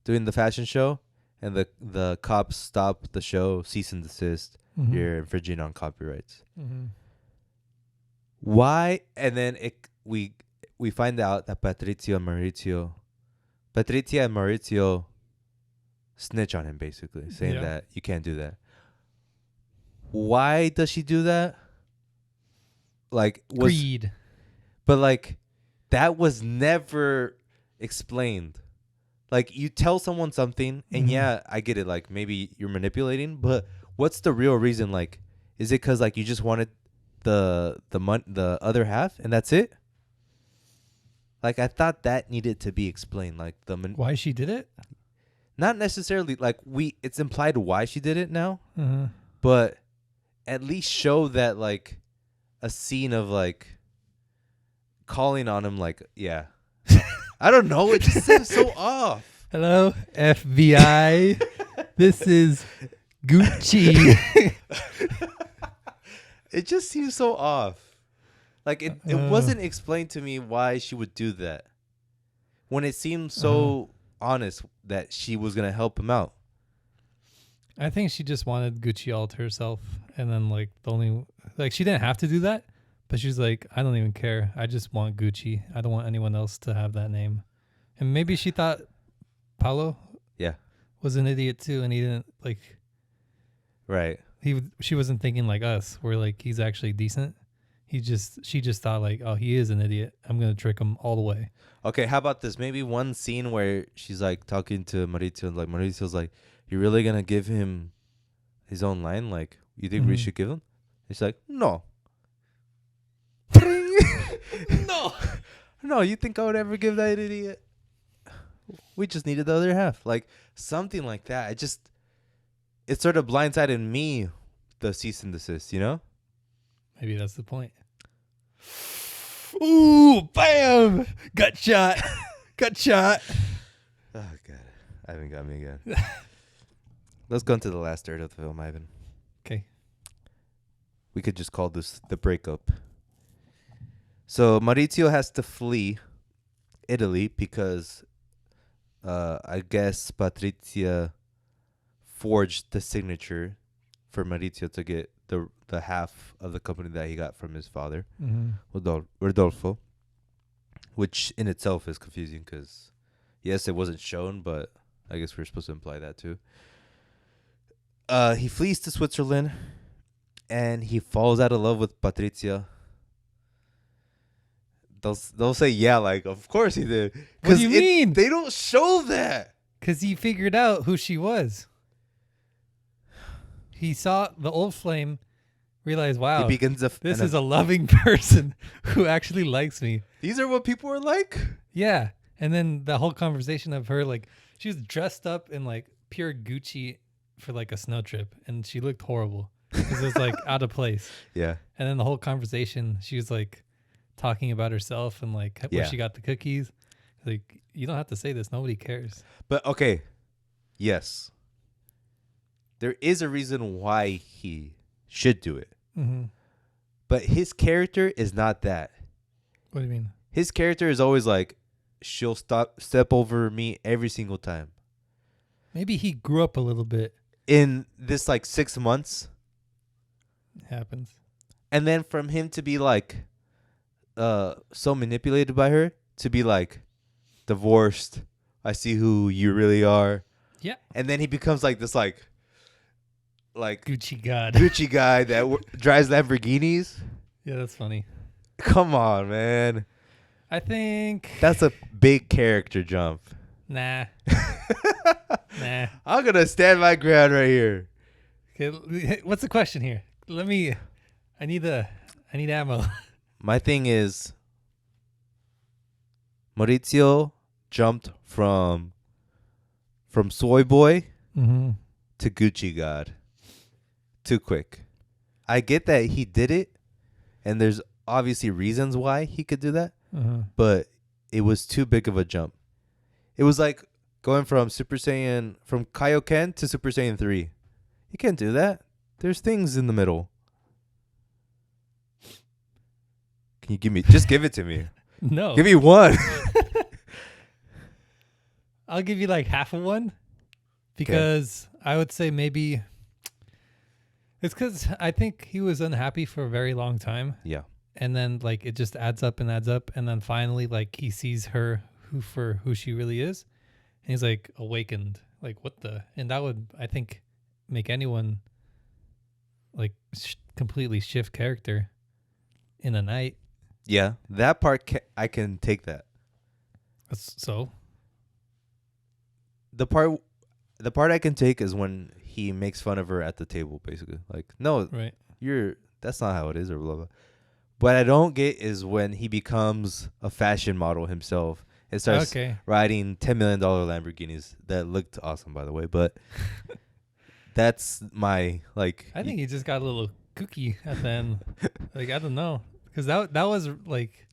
doing the fashion show, and the cops stop the show, cease and desist. Mm-hmm. You're infringing on copyrights. Mm-hmm. Why? And then we find out that Patrizia and Maurizio snitch on him, basically, saying that you can't do that. Why does she do that? Like, Greed. But like, that was never explained. Like, you tell someone something, and yeah, I get it. Like, maybe you're manipulating, but what's the real reason? Like, is it because like you just wanted the other half, and that's it? Like, I thought that needed to be explained. Like why she did it? Not necessarily. Like, it's implied why she did it now, but at least show that, like, a scene of like calling on him, like, yeah. I don't know. It just seems so off. Hello, FBI. This is Gucci. It just seems so off. Like, it wasn't explained to me why she would do that when it seemed so honest that she was going to help him out. I think she just wanted Gucci all to herself. And then, like, she didn't have to do that. But she's like, I don't even care. I just want Gucci. I don't want anyone else to have that name. And maybe she thought Paolo was an idiot too, and he didn't, like... Right. She wasn't thinking like us, where, like, he's actually decent. She just thought, like, oh, he is an idiot. I'm going to trick him all the way. Okay, how about this? Maybe one scene where she's, like, talking to Maurizio, like, Mauricio's like, you're really going to give him his own line? Like, you think we should give him? He's like, no. No, you think I would ever give that idiot? We just needed the other half. Like, something like that. It sort of blindsided me, the cease and desist, you know? Maybe that's the point. Ooh, bam! Gut shot. Gut shot. Oh, God. Ivan got me again. Let's go into the last third of the film, Ivan. Okay. We could just call this the breakup. So Maurizio has to flee Italy because I guess Patrizia forged the signature for Maurizio to get the half of the company that he got from his father, Rodolfo, which in itself is confusing because, yes, it wasn't shown, but I guess we're supposed to imply that too. He flees to Switzerland, and he falls out of love with Patrizia. They'll say, yeah, like, of course he did. What do you mean? They don't show that. Because he figured out who she was. He saw the old flame, realized, wow, this is a loving person who actually likes me. These are what people are like? Yeah. And then the whole conversation of her, like, she was dressed up in, like, pure Gucci for, like, a snow trip. And she looked horrible because it was, like, out of place. Yeah. And then the whole conversation, she was, like, talking about herself and, like, where she got the cookies. Like, you don't have to say this. Nobody cares. But, okay. Yes. There is a reason why he should do it. Mm-hmm. But his character is not that. What do you mean? His character is always like, she'll step over me every single time. Maybe he grew up a little bit. In this, like, 6 months. It happens. And then from him to be like so manipulated by her to be like divorced. I see who you really are. Yeah. And then he becomes like this like Gucci God. Gucci guy that drives Lamborghinis. Yeah, that's funny. Come on, man. I think That's a big character jump. nah. Nah. I'm gonna stand my ground right here. Okay, what's the question here? I need ammo. My thing is Maurizio jumped from soy boy Mm-hmm. to Gucci God too quick. I get that he did it, and there's obviously reasons why he could do that, but it was too big of a jump. It was like going from Kaioken to Super Saiyan 3. You can't do that. There's things in the middle. Can you give it to me. No. Give me one. I'll give you like half of one because I would say maybe it's because I think he was unhappy for a very long time. Yeah. And then like it just adds up. And then finally like he sees her for who she really is. And he's like awakened. Like what the? And that would, I think, make anyone like completely shift character in a night. Yeah. That part, I can take that. So The part I can take is when he makes fun of her at the table, basically. Like, no, right. that's not how it is, or blah, blah. What I don't get is when he becomes a fashion model himself and starts riding $10 million Lamborghinis that looked awesome, by the way. But that's my, like... I think he just got a little kooky at the end. Like, I don't know. Because that was, like...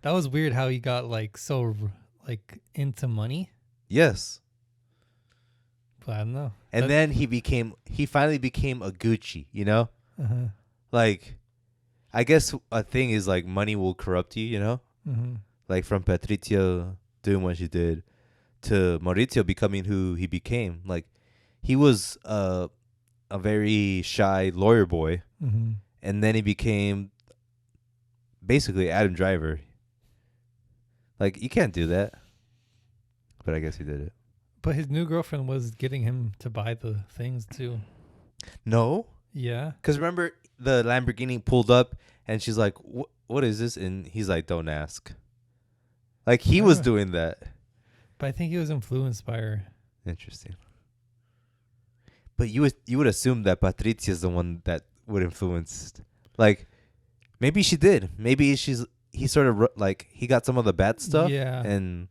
That was weird how he got, like, so, like, into money. Yes. But I don't know. And then he finally became a Gucci, you know? Uh-huh. Like, I guess a thing is, like, money will corrupt you, you know? Mm-hmm. Like, from Patrizia doing what she did to Maurizio becoming who he became. Like, he was a very shy lawyer boy. Mm-hmm. And then he became basically Adam Driver. Like, you can't do that. But I guess he did it. But his new girlfriend was getting him to buy the things, too. No? Yeah. Because remember, the Lamborghini pulled up, and she's like, what is this? And he's like, don't ask. Like, he was doing that. But I think he was influenced by her. Interesting. But you would assume that Patrizia is the one that would influence. Like, maybe she did. Maybe he sort of, like, he got some of the bad stuff. Yeah. And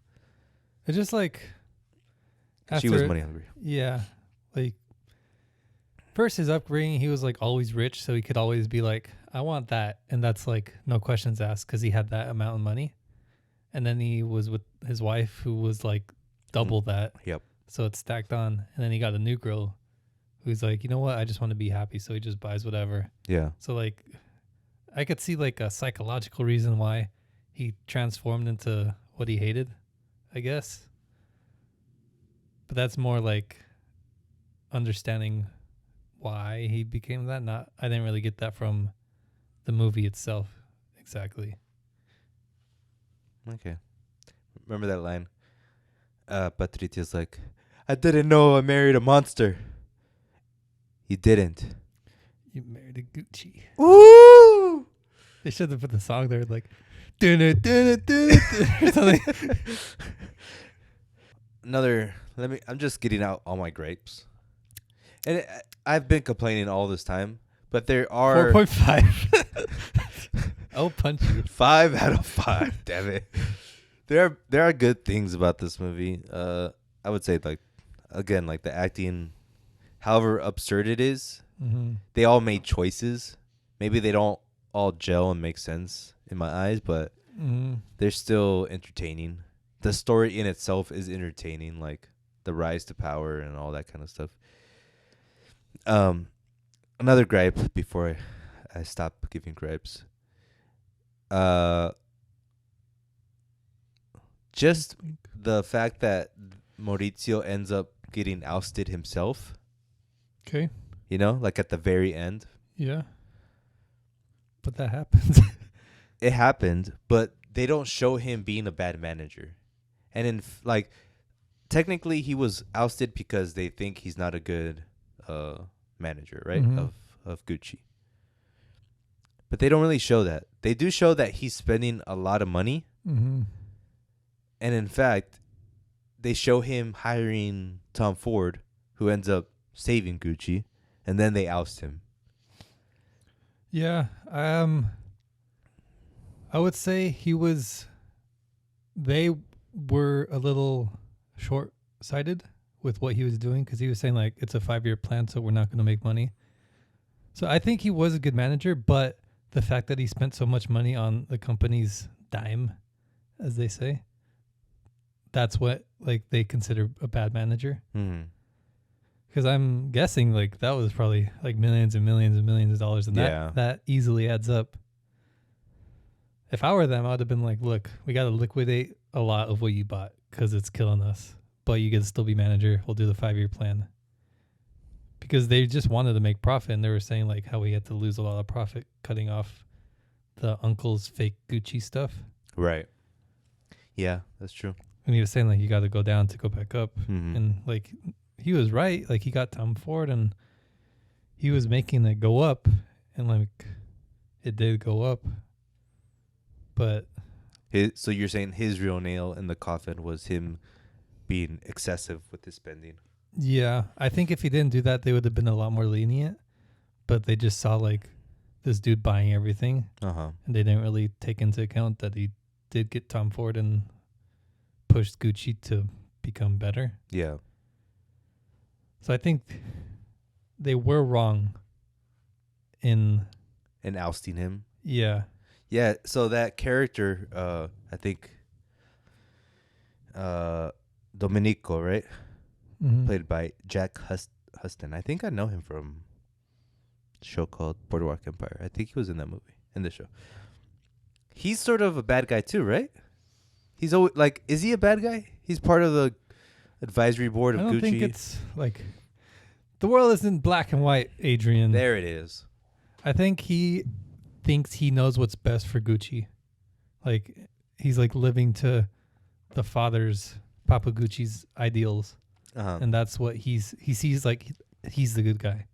it's just like... She was money hungry. Yeah. Like, first his upbringing, he was like always rich, so he could always be like, I want that. And that's like no questions asked because he had that amount of money. And then he was with his wife who was like double that. Yep. So it's stacked on. And then he got a new girl who's like, you know what? I just want to be happy. So he just buys whatever. Yeah. So like, I could see like a psychological reason why he transformed into what he hated, I guess. But that's more like understanding why he became that. I didn't really get that from the movie itself exactly. Okay. Remember that line? Patricia's like, I didn't know I married a monster. You didn't. You married a Gucci. Woo! They should have put the song there like, dun it, or something. I'm just getting out all my gripes. And I've been complaining all this time, but there are 4.5. I'll punch you. 5 out of 5. Damn it. There are good things about this movie. I would say like the acting, however absurd it is, they all made choices. Maybe they don't all gel and make sense in my eyes, but they're still entertaining. The story in itself is entertaining, like the rise to power and all that kind of stuff. Another gripe before I stop giving gripes. Just the fact that Maurizio ends up getting ousted himself. Okay. You know, like at the very end. Yeah. But that happens. It happened, but they don't show him being a bad manager. And like, technically he was ousted because they think he's not a good manager, right? Mhm. Of Gucci. But they don't really show that. They do show that he's spending a lot of money. Mm-hmm. And in fact, they show him hiring Tom Ford, who ends up saving Gucci, and then they oust him. Yeah. I would say they were a little short-sighted with what he was doing, because he was saying like it's a 5-year plan, so we're not going to make money. So I think he was a good manager, but the fact that he spent so much money on the company's dime, as they say, that's what like they consider a bad manager. Mm-hmm. Because I'm guessing like that was probably like millions and millions and millions of dollars, and Yeah. that easily adds up. If I were them, I would have been like, look, we got to liquidate a lot of what you bought because it's killing us, but you can still be manager. We'll do the 5-year plan. Because they just wanted to make profit, and they were saying like how we had to lose a lot of profit cutting off the uncle's fake Gucci stuff. Right. Yeah, that's true. And he was saying like you got to go down to go back up. Mm-hmm. And like he was right. Like he got Tom Ford, and he was making it go up, and like it did go up. But So you're saying his real nail in the coffin was him being excessive with his spending? yeah, I think if he didn't do that, they would have been a lot more lenient. But they just saw like this dude buying everything, Uh-huh. and they didn't really take into account that he did get Tom Ford and pushed Gucci to become better. Yeah. So I think they were wrong in And ousting him. yeah. Yeah, so that character, I think Domenico, right? Mhm. Played by Jack Huston. I think I know him from a show called Boardwalk Empire. I think he was in that movie, in the show. He's sort of a bad guy too, right? He's always like, is he a bad guy? He's part of the advisory board of I don't Gucci. think it's like the world isn't black and white, Adrian. There it is. I think he thinks he knows what's best for Gucci. Like he's like living to the father's Papa Gucci's ideals, Uh-huh. and that's what he sees like he's the good guy,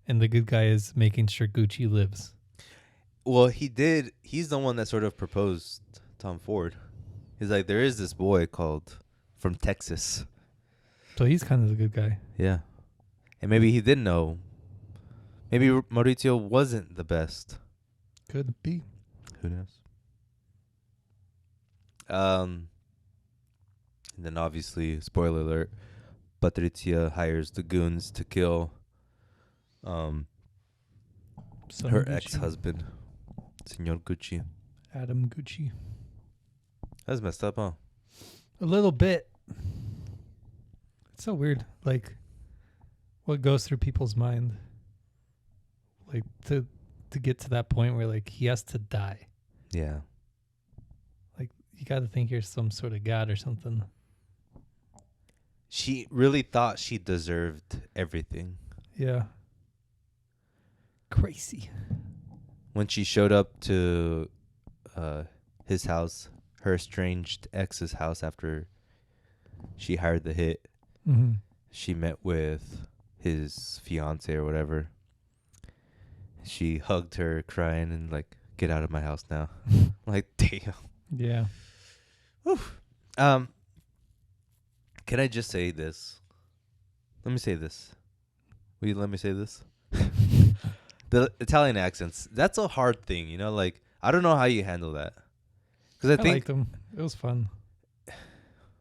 and the good guy is making sure Gucci lives. Well, he's the one that sort of proposed Tom Ford. He's like, there is this boy called from Texas. So he's kind of the good guy. Yeah. And maybe he didn't know. Maybe Maurizio wasn't the best. Could be. Who knows? And then obviously, spoiler alert, Patrizia hires the goons to kill Son her Gucci. ex-husband, Signor Gucci. Adam Gucci. That's messed up, huh? A little bit. It's so weird. Like, what goes through people's mind? Like to get to that point where like he has to die. Yeah. Like you got to think you're some sort of god or something. She really thought she deserved everything. Yeah. Crazy. When she showed up to his house, her estranged ex's house, after she hired the hit, Mm-hmm. she met with his fiance or whatever. She hugged her, crying, and like, get out of my house now. Like, damn. Yeah. Oof. Can I just say this? Let me say this. Will you let me say this? The Italian accents, that's a hard thing, you know? Like, I don't know how you handle that. Because I liked them. It was fun.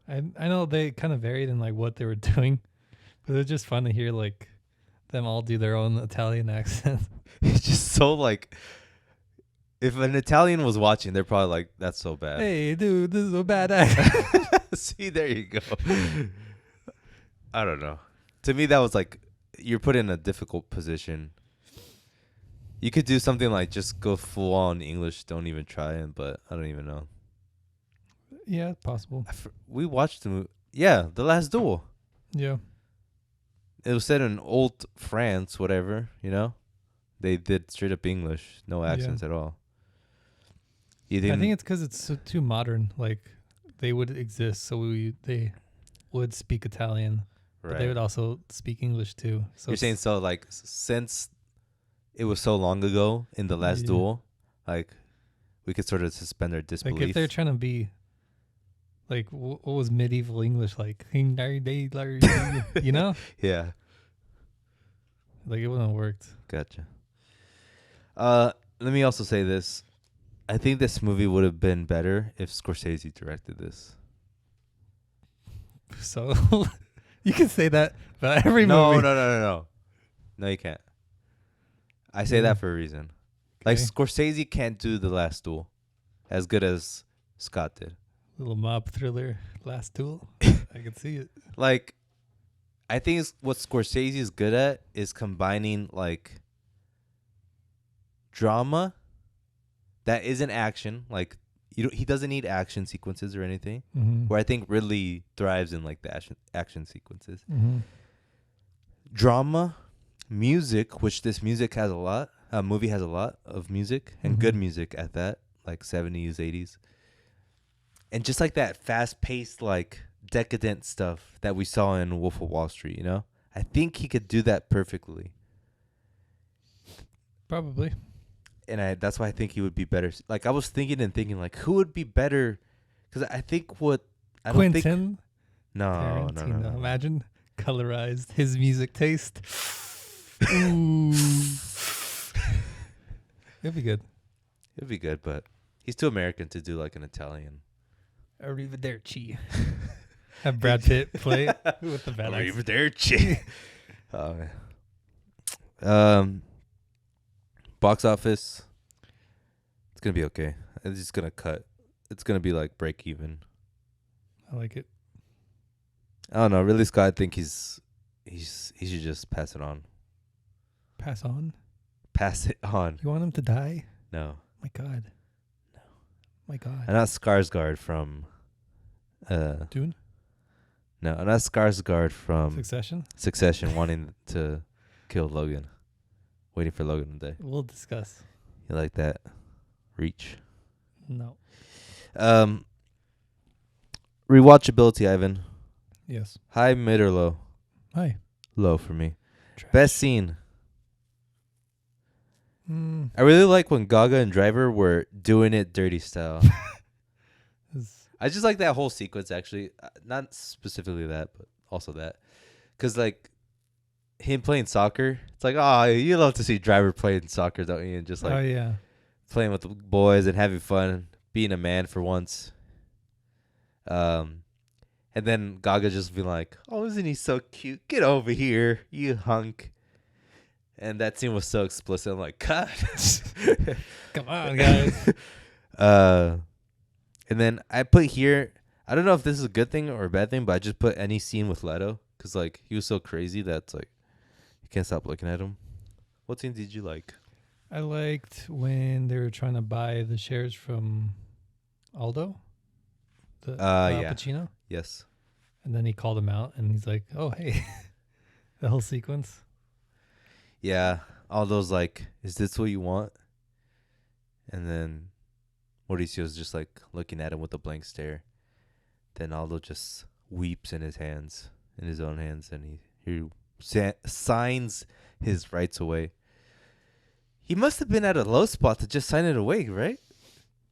I know they kind of varied in like what they were doing, but it was just fun to hear like them all do their own Italian accent. it's just so like, if an Italian was watching, they're probably like, that's so bad. Hey, dude, this is a bad accent. See, there you go. I don't know. To me, that was like, you're put in a difficult position. You could do something like just go full on English, don't even try it, but I don't even know. Yeah, possible. We watched the movie. Yeah, The Last Duel. Yeah. It was set in old France, whatever, you know? They did straight up English, no accents at all. You I didn't? think it's because it's too modern. Like they would exist, so they would speak Italian, but they would also speak English too. So You're saying so like since it was so long ago in the last duel, like we could sort of suspend our disbelief. Like if they're trying to be like what was medieval English like? You know? Yeah. Like it wouldn't have worked. Gotcha. Let me also say this. I think this movie would have been better if Scorsese directed this. So you can say that about every movie. No, you can't. I say that for a reason. Like Scorsese can't do The Last Duel as good as Scott did. Little mob thriller, Last Duel. I can see it. Like, I think what Scorsese is good at is combining like drama that isn't action. Like he doesn't need action sequences or anything. Mm-hmm. Where I think Ridley thrives in like the action sequences. Mm-hmm. Drama, music, which this music has a lot. Movie has a lot of music and good music at that, like 70s, 80s. And just like that fast-paced, like decadent stuff that we saw in Wolf of Wall Street, you know? I think he could do that perfectly. Probably. And that's why I think he would be better. Like I was thinking like who would be better? Because I think I don't think Quentin. No. Imagine colorized his music taste. Ooh. It'd be good. It'd be good, but he's too American to do like an Italian. Arrivederci. Have Brad Pitt play with the bad accent. Arrivederci. Box office. It's gonna be okay. It's just gonna cut. It's gonna be like break even. I like it. I don't know. Ridley Scott, I think he should just pass it on. Pass on? Pass it on. You want him to die? No. My God. No. My God. I'm not Skarsgård from Dune? No, I'm not Skarsgård from Succession wanting to kill Logan. Waiting for Logan to die. We'll discuss. You like that? Reach. No. Rewatchability, Ivan. Yes. High, mid, or low? Hi. Low for me. Trash. Best scene. I really like when Gaga and Driver were doing it dirty style. I just like that whole sequence, actually. Not specifically that, but also that. Because, like, him playing soccer, it's like, oh, you love to see Driver playing soccer, don't you? And just, like, oh, yeah. playing with the boys and having fun, being a man for once. And then Gaga just being like, oh, isn't he so cute? Get over here, you hunk. And that scene was so explicit. I'm like, God. Come on, guys. And then I put here, I don't know if this is a good thing or a bad thing, but I just put any scene with Leto. Because, like, he was so crazy that's, like, you can't stop looking at him. What scene did you like? I liked when they were trying to buy the shares from Aldo. Yeah. Pacino. Yes. And then he called him out, and he's like, oh, hey. The whole sequence. Yeah. All those, like, is this what you want? And then Mauricio's just, like, looking at him with a blank stare. Then Aldo just weeps in his own hands, and he signs his rights away. He must have been at a low spot to just sign it away, right?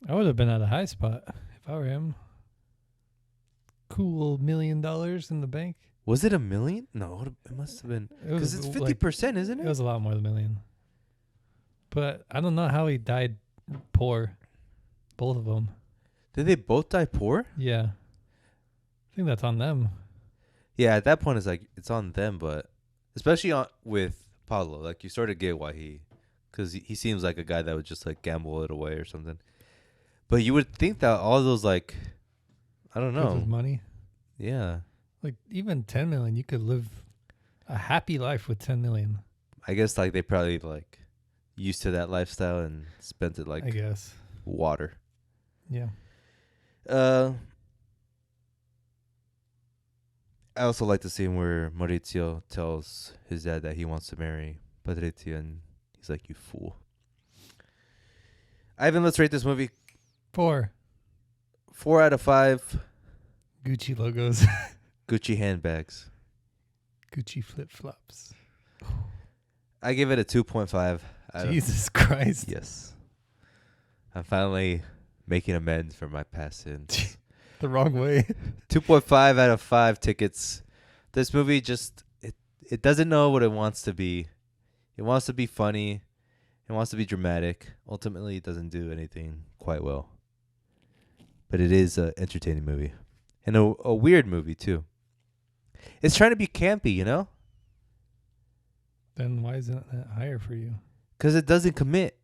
I would have been at a high spot if I were him. Cool $1 million in the bank. Was it $1 million? No, it must have been. Because it's 50%, isn't it? It was a lot more than $1 million. But I don't know how he died poor. Both of them. Did they both die poor? Yeah. I think that's on them. Yeah, at that point it's like it's on them, but especially with Pablo, like you sort of get why because he seems like a guy that would just like gamble it away or something. But you would think that all those like, I don't know, with money. Yeah. Like even 10 million, you could live a happy life with 10 million. I guess like they probably like used to that lifestyle and spent it like I guess water. Yeah. I also like the scene where Maurizio tells his dad that he wants to marry Patrizia, and He's like, you fool. Ivan, let's rate this movie. 4. 4 out of 5. Gucci logos. Gucci handbags. Gucci flip flops. I give it a 2.5. Jesus Christ. Yes. I'm finally making amends for my past sins. The wrong way. 2.5 out of 5 tickets. This movie just, it doesn't know what it wants to be. It wants to be funny. It wants to be dramatic. Ultimately, it doesn't do anything quite well. But it is an entertaining movie. And a weird movie, too. It's trying to be campy, you know? Then why isn't that higher for you? Because it doesn't commit.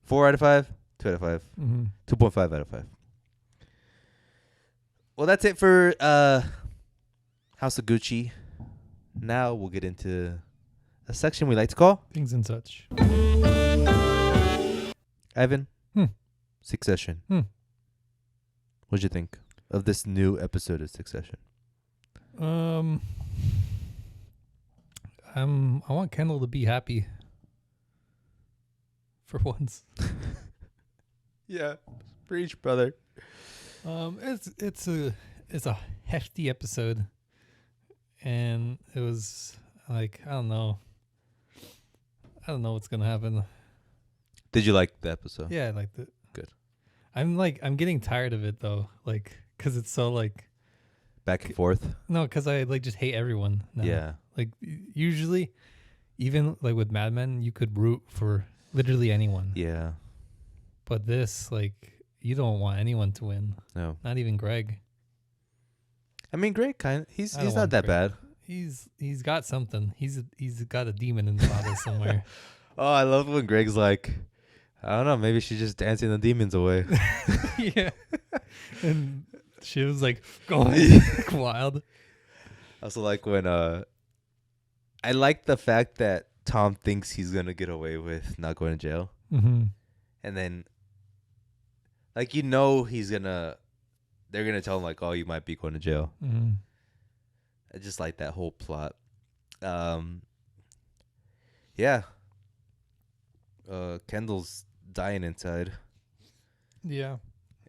4 out of 5? 2 out of 5? Mm-hmm. 2.5 out of 5. Well, that's it for House of Gucci. Now we'll get into a section we like to call Things and Such. Ivan, Succession. What'd you think of this new episode of Succession? I want Kendall to be happy. For once. Yeah, preach, brother. It's a hefty episode, and it was like I don't know what's gonna happen. Did you like the episode? Yeah, I liked it. Good. I'm getting tired of it though, like because it's so like Back and forth. no, because I like just hate everyone now. Yeah. Like usually, even like with Mad Men, you could root for literally anyone. Yeah. But this, like, you don't want anyone to win. No. Not even Greg. I mean, Greg he's I don't not want that Greg. bad. He's got something. He's got a demon in the bottle somewhere. Oh, I love when Greg's like, I don't know, maybe she's just dancing the demons away. Yeah. And she was like going like, wild. I also like when I like the fact that Tom thinks he's gonna get away with not going to jail. Mm-hmm. And then like they're gonna tell him like, oh, you might be going to jail. Mm-hmm. I just like that whole plot. Yeah. Kendall's dying inside. Yeah.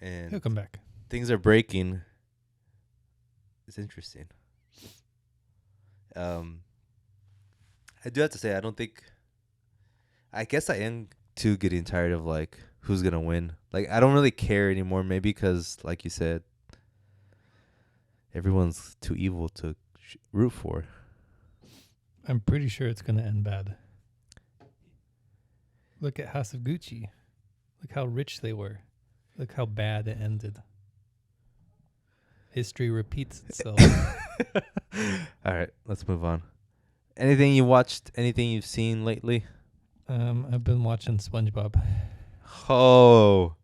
And He'll come back. things are breaking. It's interesting. I do have to say, I guess I am too getting tired of like who's gonna win. Like I don't really care anymore. Maybe because, like you said, everyone's too evil to root for. I'm pretty sure it's gonna end bad. Look at House of Gucci. Look how rich they were. Look how bad it ended. History repeats itself. All right, let's move on. Anything you watched? Anything you've seen lately? I've been watching SpongeBob. Oh.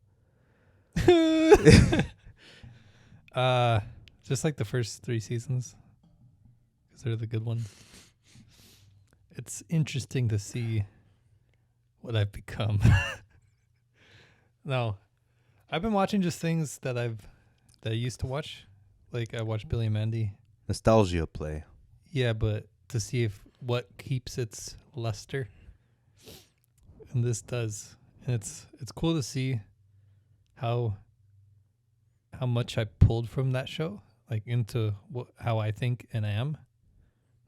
Just like the first 3 seasons, because they're the good ones. It's interesting to see what I've become. No, I've been watching just things that I used to watch. Like I watched Billy and Mandy. Nostalgia play. Yeah, but to see if what keeps its luster, and this does, and it's cool to see how much I pulled from that show, like into how I think and am.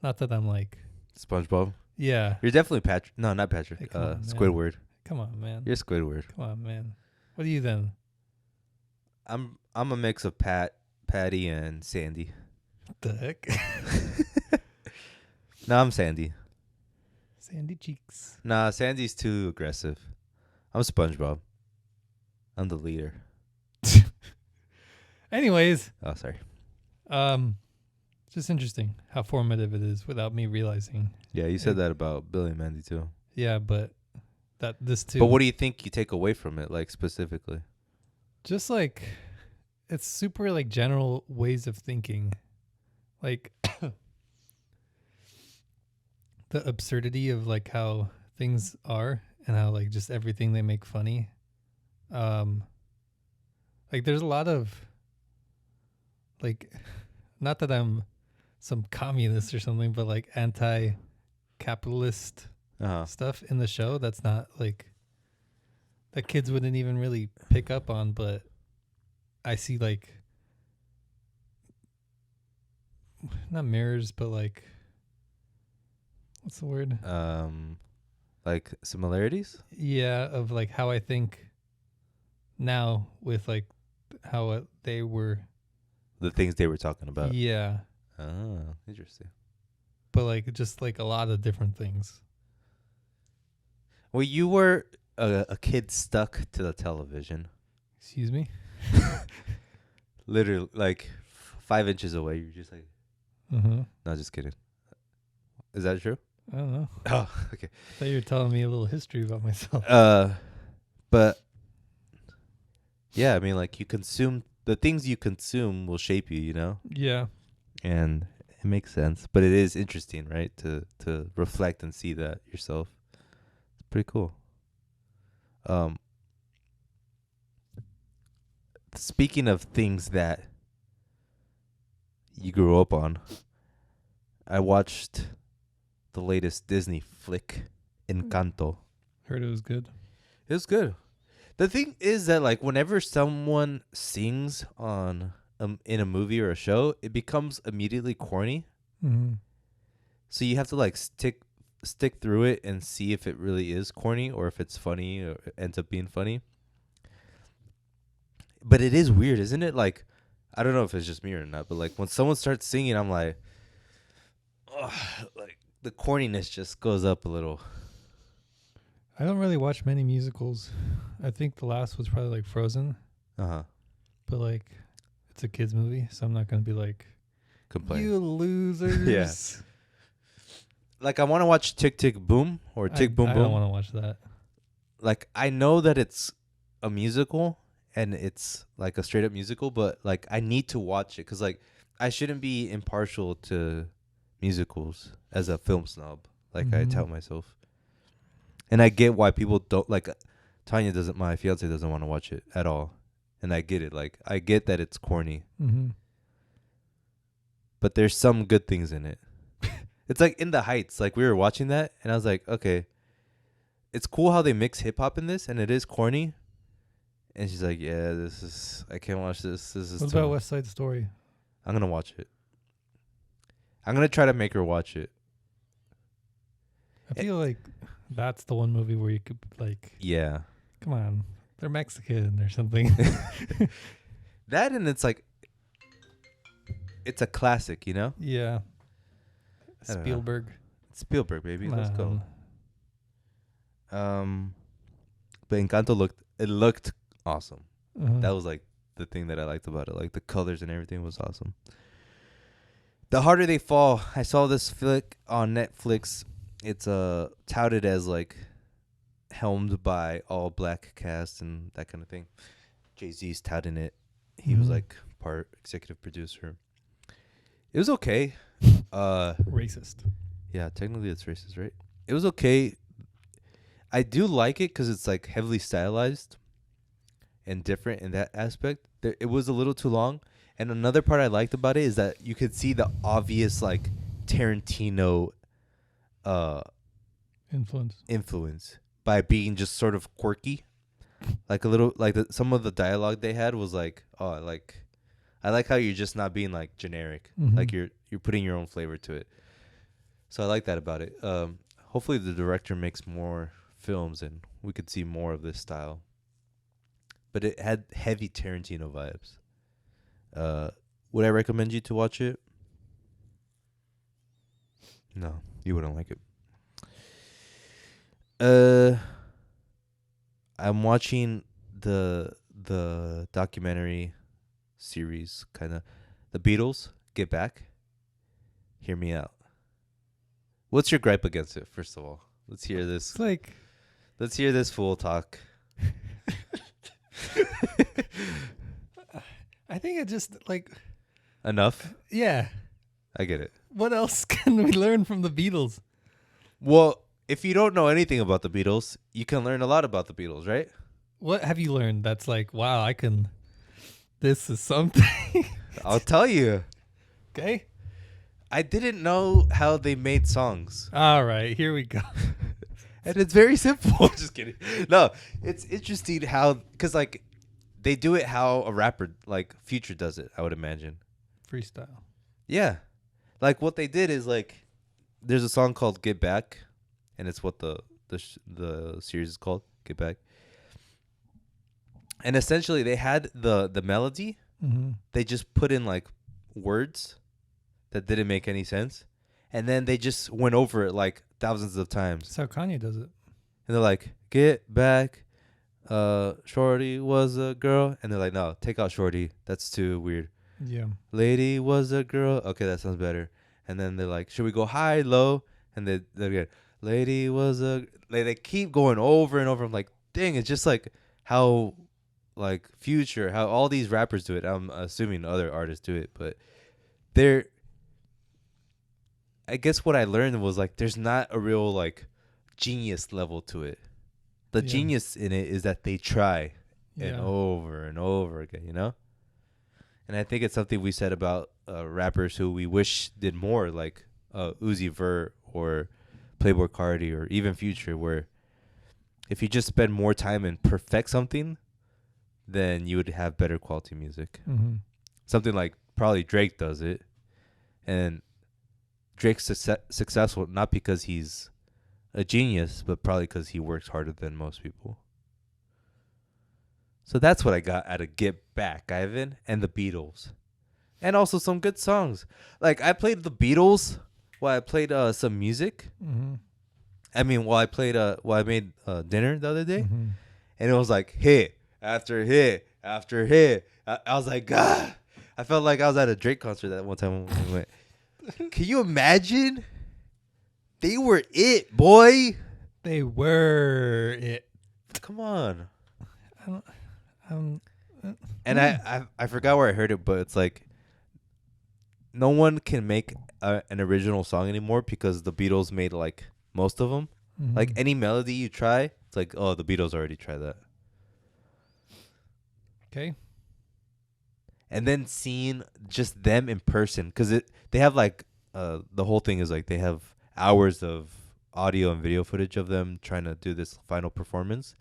Not that I'm like SpongeBob. yeah. You're definitely Patrick. No, not Patrick. Hey, come on, man. Squidward. Come on, man. You're Squidward. Come on, man. What are you then? I'm a mix of Patty, and Sandy. What the heck? No, I'm Sandy. Sandy cheeks. Nah, Sandy's too aggressive. I'm SpongeBob. I'm the leader. Anyways, Oh, sorry. just interesting how formative it is without me realizing. Yeah, you said that about Billy and Mandy too. Yeah, but this too. But what do you think you take away from it, like specifically? Just like it's super like general ways of thinking, like the absurdity of like how things are and how like just everything they make funny. Like there's a lot of like, not that I'm some communist or something, but like anti-capitalist stuff in the show that's not like that kids wouldn't even really pick up on, but I see like not mirrors, but like what's the word? Like similarities? Yeah, of like how I think now with like how they were. The things they were talking about. Yeah. Oh, interesting. But like just like a lot of different things. Well, you were a kid stuck to the television. Excuse me? Literally, like 5 inches away. You're just like, Mm-hmm. no, just kidding. Is that true? I don't know. Oh, okay. I thought you were telling me a little history about myself. But yeah, I mean, like the things you consume will shape you, you know? Yeah. And it makes sense. But it is interesting, right? To reflect and see that yourself. It's pretty cool. Speaking of things that you grew up on, I watched the latest Disney flick, Encanto. Heard it was good. It was good. The thing is that like whenever someone sings on in a movie or a show, it becomes immediately corny. Mm-hmm. So you have to like stick through it and see if it really is corny or if it's funny or it ends up being funny. But it is weird, isn't it? Like, I don't know if it's just me or not, but like when someone starts singing, I'm like, ugh, like the corniness just goes up a little. I don't really watch many musicals. I think the last was probably like Frozen. Uh-huh. But like it's a kids movie, so I'm not gonna be like Complain. you losers. Yeah. Like I want to watch Tick Tick Boom or Tick Boom I Boom. don't want to watch that. Like I know that it's a musical and it's like a straight up musical, but like I need to watch it because like I shouldn't be impartial to musicals as a film snob, like I tell myself. And I get why people don't like. Tanya doesn't. My fiance doesn't want to watch it at all, and I get it. Like I get that it's corny, but there's some good things in it. It's like In the Heights. Like we were watching that, and I was like, okay, it's cool how they mix hip hop in this, and it is corny. And she's like, yeah, this is. I can't watch this. This is. What about West Side Story? I'm gonna watch it. I'm gonna try to make her watch it. I feel like that's the one movie where you could like, yeah, come on, they're Mexican or something. That and it's like, it's a classic, you know? Yeah. I don't know. Spielberg. Spielberg, baby. Come Let's go. on. But Encanto looked awesome. Uh-huh. That was like the thing that I liked about it. Like the colors and everything was awesome. The Harder They Fall. I saw this flick on Netflix. It's touted as like helmed by all black cast and that kind of thing. Jay-Z's touting it. He was like part executive producer. It was okay. Racist. Yeah, technically it's racist, right? It was okay. I do like it because it's like heavily stylized and different in that aspect. It was a little too long. And another part I liked about it is that you could see the obvious like Tarantino influence by being just sort of quirky. Like a little like some of the dialogue they had was like, oh, I like how you're just not being like generic. Like you're putting your own flavor to it. So I like that about it. Hopefully the director makes more films and we could see more of this style. But it had heavy Tarantino vibes. Would I recommend you to watch it? No, you wouldn't like it. I'm watching the documentary series, kind of the Beatles Get Back. Hear me out. What's your gripe against it? First of all, let's hear this. It's like, let's hear this fool talk. I think it just like Enough. Yeah. I get it. What else can we learn from the Beatles? Well, if you don't know anything about the Beatles, you can learn a lot about the Beatles, right? What have you learned that's like, wow, this is something? I'll tell you. Okay. I didn't know how they made songs. All right, here we go. And it's very simple. Just kidding. No, it's interesting how, because like they do it how a rapper like Future does it, I would imagine. Freestyle. Yeah. Like what they did is like there's a song called Get Back, and it's what the series is called, Get Back. And essentially they had the melody, they just put in like words that didn't make any sense, and then they just went over it like thousands of times. That's how Kanye does it. And they're like, get back, Shorty was a girl. And they're like, no, take out Shorty. That's too weird. Yeah. Lady was a girl. Okay, that sounds better. And then they're like, should we go high, low? And they're get, lady was a... Like, they keep going over and over. I'm like, dang, it's just like how like Future, how all these rappers do it. I'm assuming other artists do it. But they're... I guess what I learned was like there's not a real like genius level to it. The genius in it is that they try and over and over again, you know? And I think it's something we said about rappers who we wish did more, like Uzi Vert or Playboi Carti or even Future, where if you just spend more time and perfect something, then you would have better quality music. Mm-hmm. Something like probably Drake does it. And Drake's successful not because he's a genius, but probably because he works harder than most people. So that's what I got out of Get Back, Ivan, and the Beatles. And also some good songs. Like, I played the Beatles while I played some music. Mm-hmm. I mean, while I made dinner the other day. Mm-hmm. And it was like hit after hit after hit. I was like, God. I felt like I was at a Drake concert that one time when we went. Can you imagine? They were it, boy. They were it. Come on. And I forgot where I heard it, but it's like no one can make an original song anymore because the Beatles made like most of them. Mm-hmm. Like any melody you try, it's like, oh, the Beatles already tried that. Okay. And then seeing just them in person, because they have like the whole thing is like they have hours of audio and video footage of them trying to do this final performance,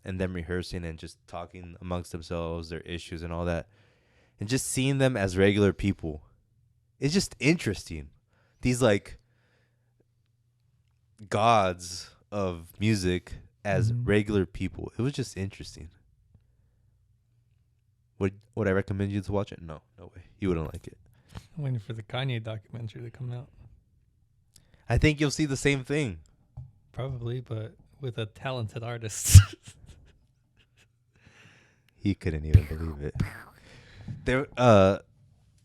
and them rehearsing and just talking amongst themselves, their issues and all that, and just seeing them as regular people. It's just interesting. These like gods of music as regular people. It was just interesting. Would I recommend you to watch it? No way. You wouldn't like it. I'm waiting for the Kanye documentary to come out. I think you'll see the same thing. Probably, but with a talented artist. He couldn't even believe it. There.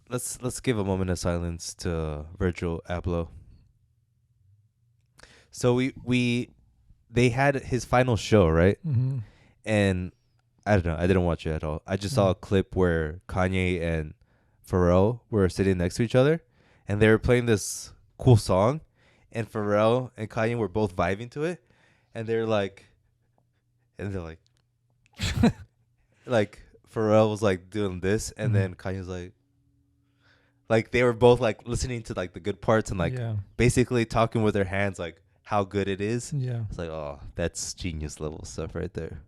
Let's give a moment of silence to Virgil Abloh. So they had his final show, right? Mm-hmm. And I don't know. I didn't watch it at all. I just saw a clip where Kanye and Pharrell were sitting next to each other, and they were playing this cool song, and Pharrell and Kanye were both vibing to it, and they're like, like Pharrell was like doing this, and then Kanye's like they were both like listening to like the good parts and like basically talking with their hands like how good it is. Yeah, it's like, oh, that's genius level stuff right there.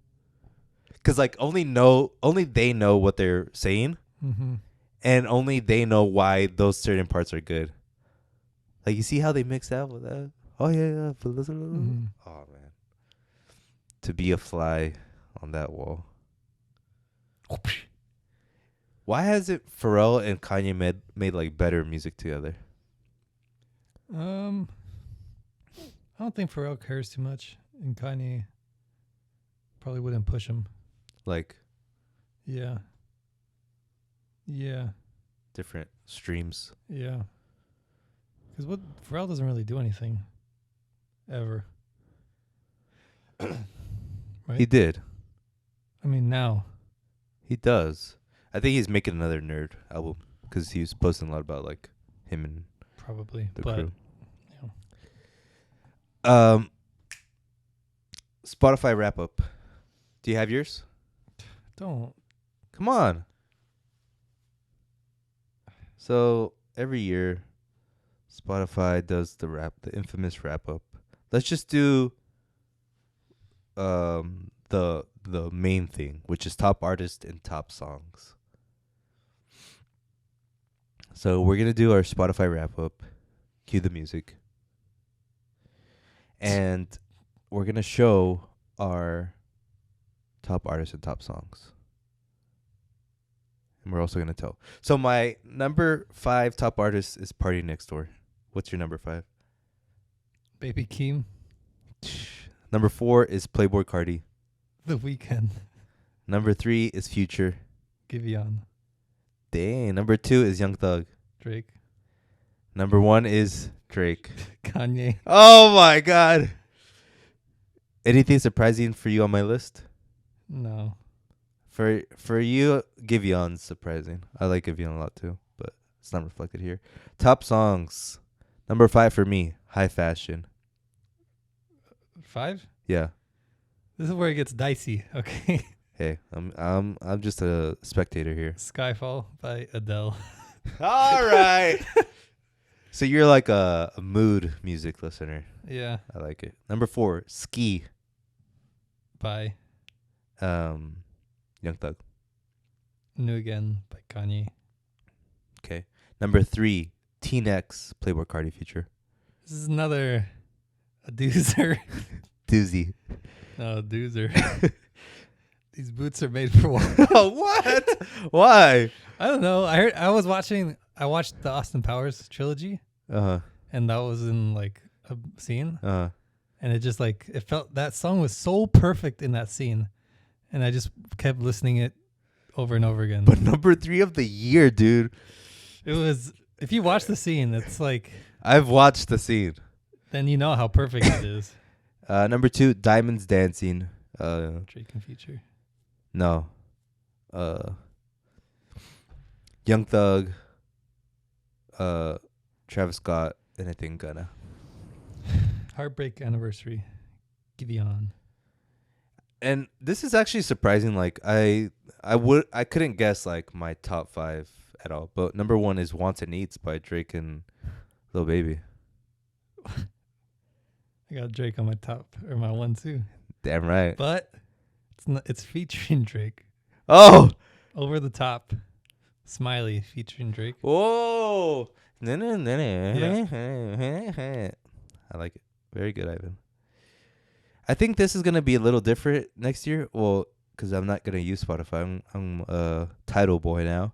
Cause like only they know what they're saying, and only they know why those certain parts are good. Like you see how they mix that with that. Oh yeah. Oh man, to be a fly on that wall. Why hasn't Pharrell and Kanye made like better music together? I don't think Pharrell cares too much, and Kanye probably wouldn't push him. Like, yeah, different streams. Yeah, because Pharrell doesn't really do anything, ever. Right? He did. I mean, now he does. I think he's making another Nerd album because he was posting a lot about like him and probably the crew. Yeah. Spotify wrap up. Do you have yours? Don't. Come on. So every year, Spotify does the infamous wrap up. Let's just do the main thing, which is top artist and top songs. So we're gonna do our Spotify wrap up. Cue the music. And we're gonna show our top artists and top songs. And we're also gonna tell. So my number 5 top artist is Party Next Door. What's your number 5? Baby Keem. Number 4 is Playboy Cardi. The Weeknd. Number 3 is Future. Giveon. Dang. Number 2 is Young Thug. Drake. Number 1 is Drake. Kanye. Oh my God. Anything surprising for you on my list? No. For you, Giveon's surprising. I like Giveon a lot too, but it's not reflected here. Top songs. Number 5 for me, High Fashion. 5? Yeah. This is where it gets dicey. Okay. Hey, I'm just a spectator here. Skyfall by Adele. All right. So you're like a mood music listener. Yeah. I like it. Number 4, Ski. By Young Thug. New Again by Kanye. Okay. Number 3, Teen X, Playboy Cardi Future. This is another a doozer. Doozy. No, doozer. These boots are made for one. What? Why? I don't know. I watched the Austin Powers trilogy, Uh-huh. and that was in like a scene, Uh-huh. and it just like it felt that song was so perfect in that scene, and I just kept listening it over and over again. But number 3 of the year, dude. It was, if you watch the scene, it's like, I've watched the scene. then you know how perfect it is. Number 2, Diamonds Dancing. Drake and Future. No. Young Thug. Travis Scott, and I think Gunna. Heartbreak Anniversary. Giveon. And this is actually surprising. Like I couldn't guess like my top 5 at all. But number 1 is Wants and Needs by Drake and Lil Baby. I got Drake on my top, or my 1 too. Damn right. But it's featuring Drake. Oh. Over the Top. Smiley featuring Drake. Whoa. Yeah. I like it. Very good, Ivan. I think this is gonna be a little different next year. Well, because I'm not gonna use Spotify. I'm a Tidal boy now.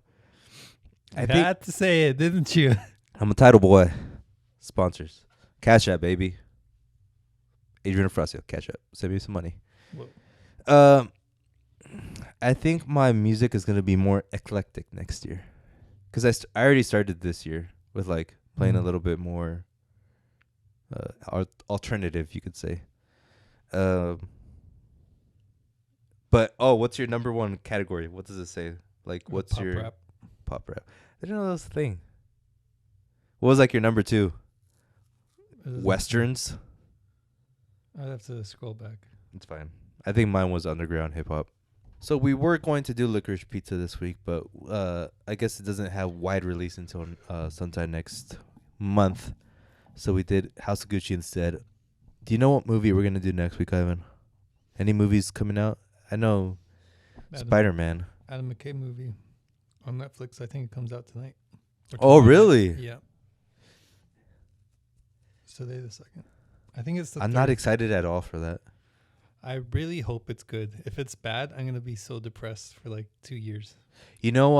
I had to say it, didn't you? I'm a Tidal boy. Sponsors. Cash App, baby. Adrian Frasio, Cash App. Send me some money. Whoa. I think my music is gonna be more eclectic next year, because I already started this year with like playing a little bit more alternative, you could say. But what's your number 1 category? What does it say? Like, what's Pop your rap. pop rap? I didn't know that was a thing. What was like your number 2? Westerns. I'd have to scroll back. It's fine. I think mine was underground hip hop. So we were going to do Licorice Pizza this week, but I guess it doesn't have wide release until sometime next month. So we did House of Gucci instead. Do you know what movie we're gonna do next week, Ivan? Any movies coming out? I know Spider-Man. Adam McKay movie on Netflix. I think it comes out tonight. Oh, really? Yeah. It's today the 2nd. I think it's the I'm 3rd. not excited at all for that. I really hope it's good. If it's bad, I'm going to be so depressed for like 2 years. You know,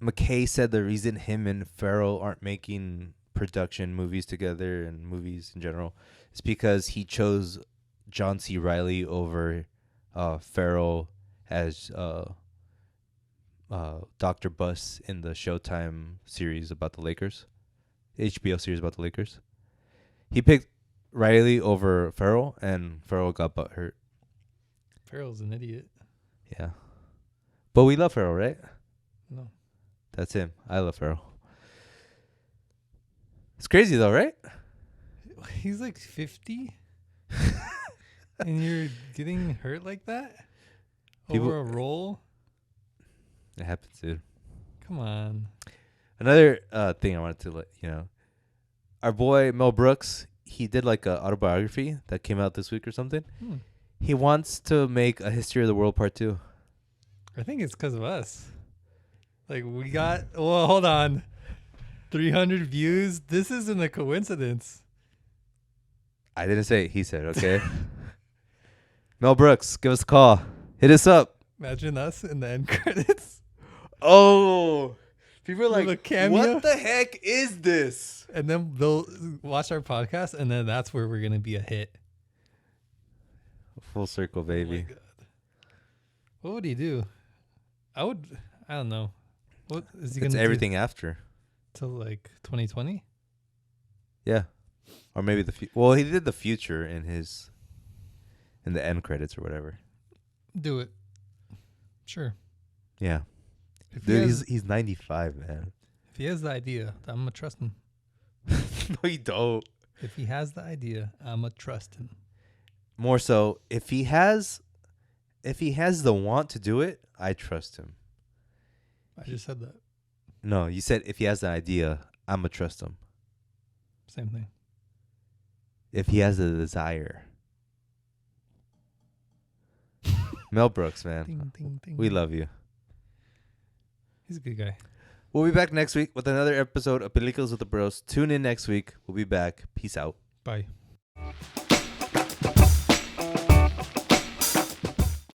McKay said the reason him and Farrell aren't making production movies together and movies in general is because he chose John C. Reilly over Farrell as Dr. Buss in the Showtime series about the Lakers, HBO series about the Lakers. He picked Riley over Farrell, and Farrell got butthurt. Farrell's an idiot. Yeah. But we love Farrell, right? No. That's him. I love Farrell. It's crazy though, right? He's like 50 and you're getting hurt like that? Over a role? It happens, dude. Come on. Another thing I wanted to let you know, our boy Mel Brooks, he did like a autobiography that came out this week or something. He wants to make a History of the World Part 2. I think it's because of us. Like we got. Well, hold on. 300 views. This isn't a coincidence. I didn't say it. He said, okay. Mel Brooks, give us a call. Hit us up. Imagine us in the end credits. Oh, people are With a like, cameo? what the heck is this? And then they'll watch our podcast, and then that's where we're gonna be a hit. Full circle, baby. Oh my God. What would he do? I don't know. What is he It's gonna everything after. do till like 2020? Yeah. Or maybe well, he did the future in the end credits or whatever. Do it. Sure. Yeah. If Dude, he has, he's 95, man. if he has the idea, I'm gonna trust him. No, you don't. If he has the idea, I'm gonna trust him. More so, if he has the want to do it, I trust him. I just said that. No, you said if he has the idea, I'm gonna trust him. Same thing. If he has the desire. Mel Brooks, man. Ding, ding, ding. We love you. He's a good guy. We'll be back next week with another episode of Peliculas with the Bros. Tune in next week. We'll be back. Peace out. Bye.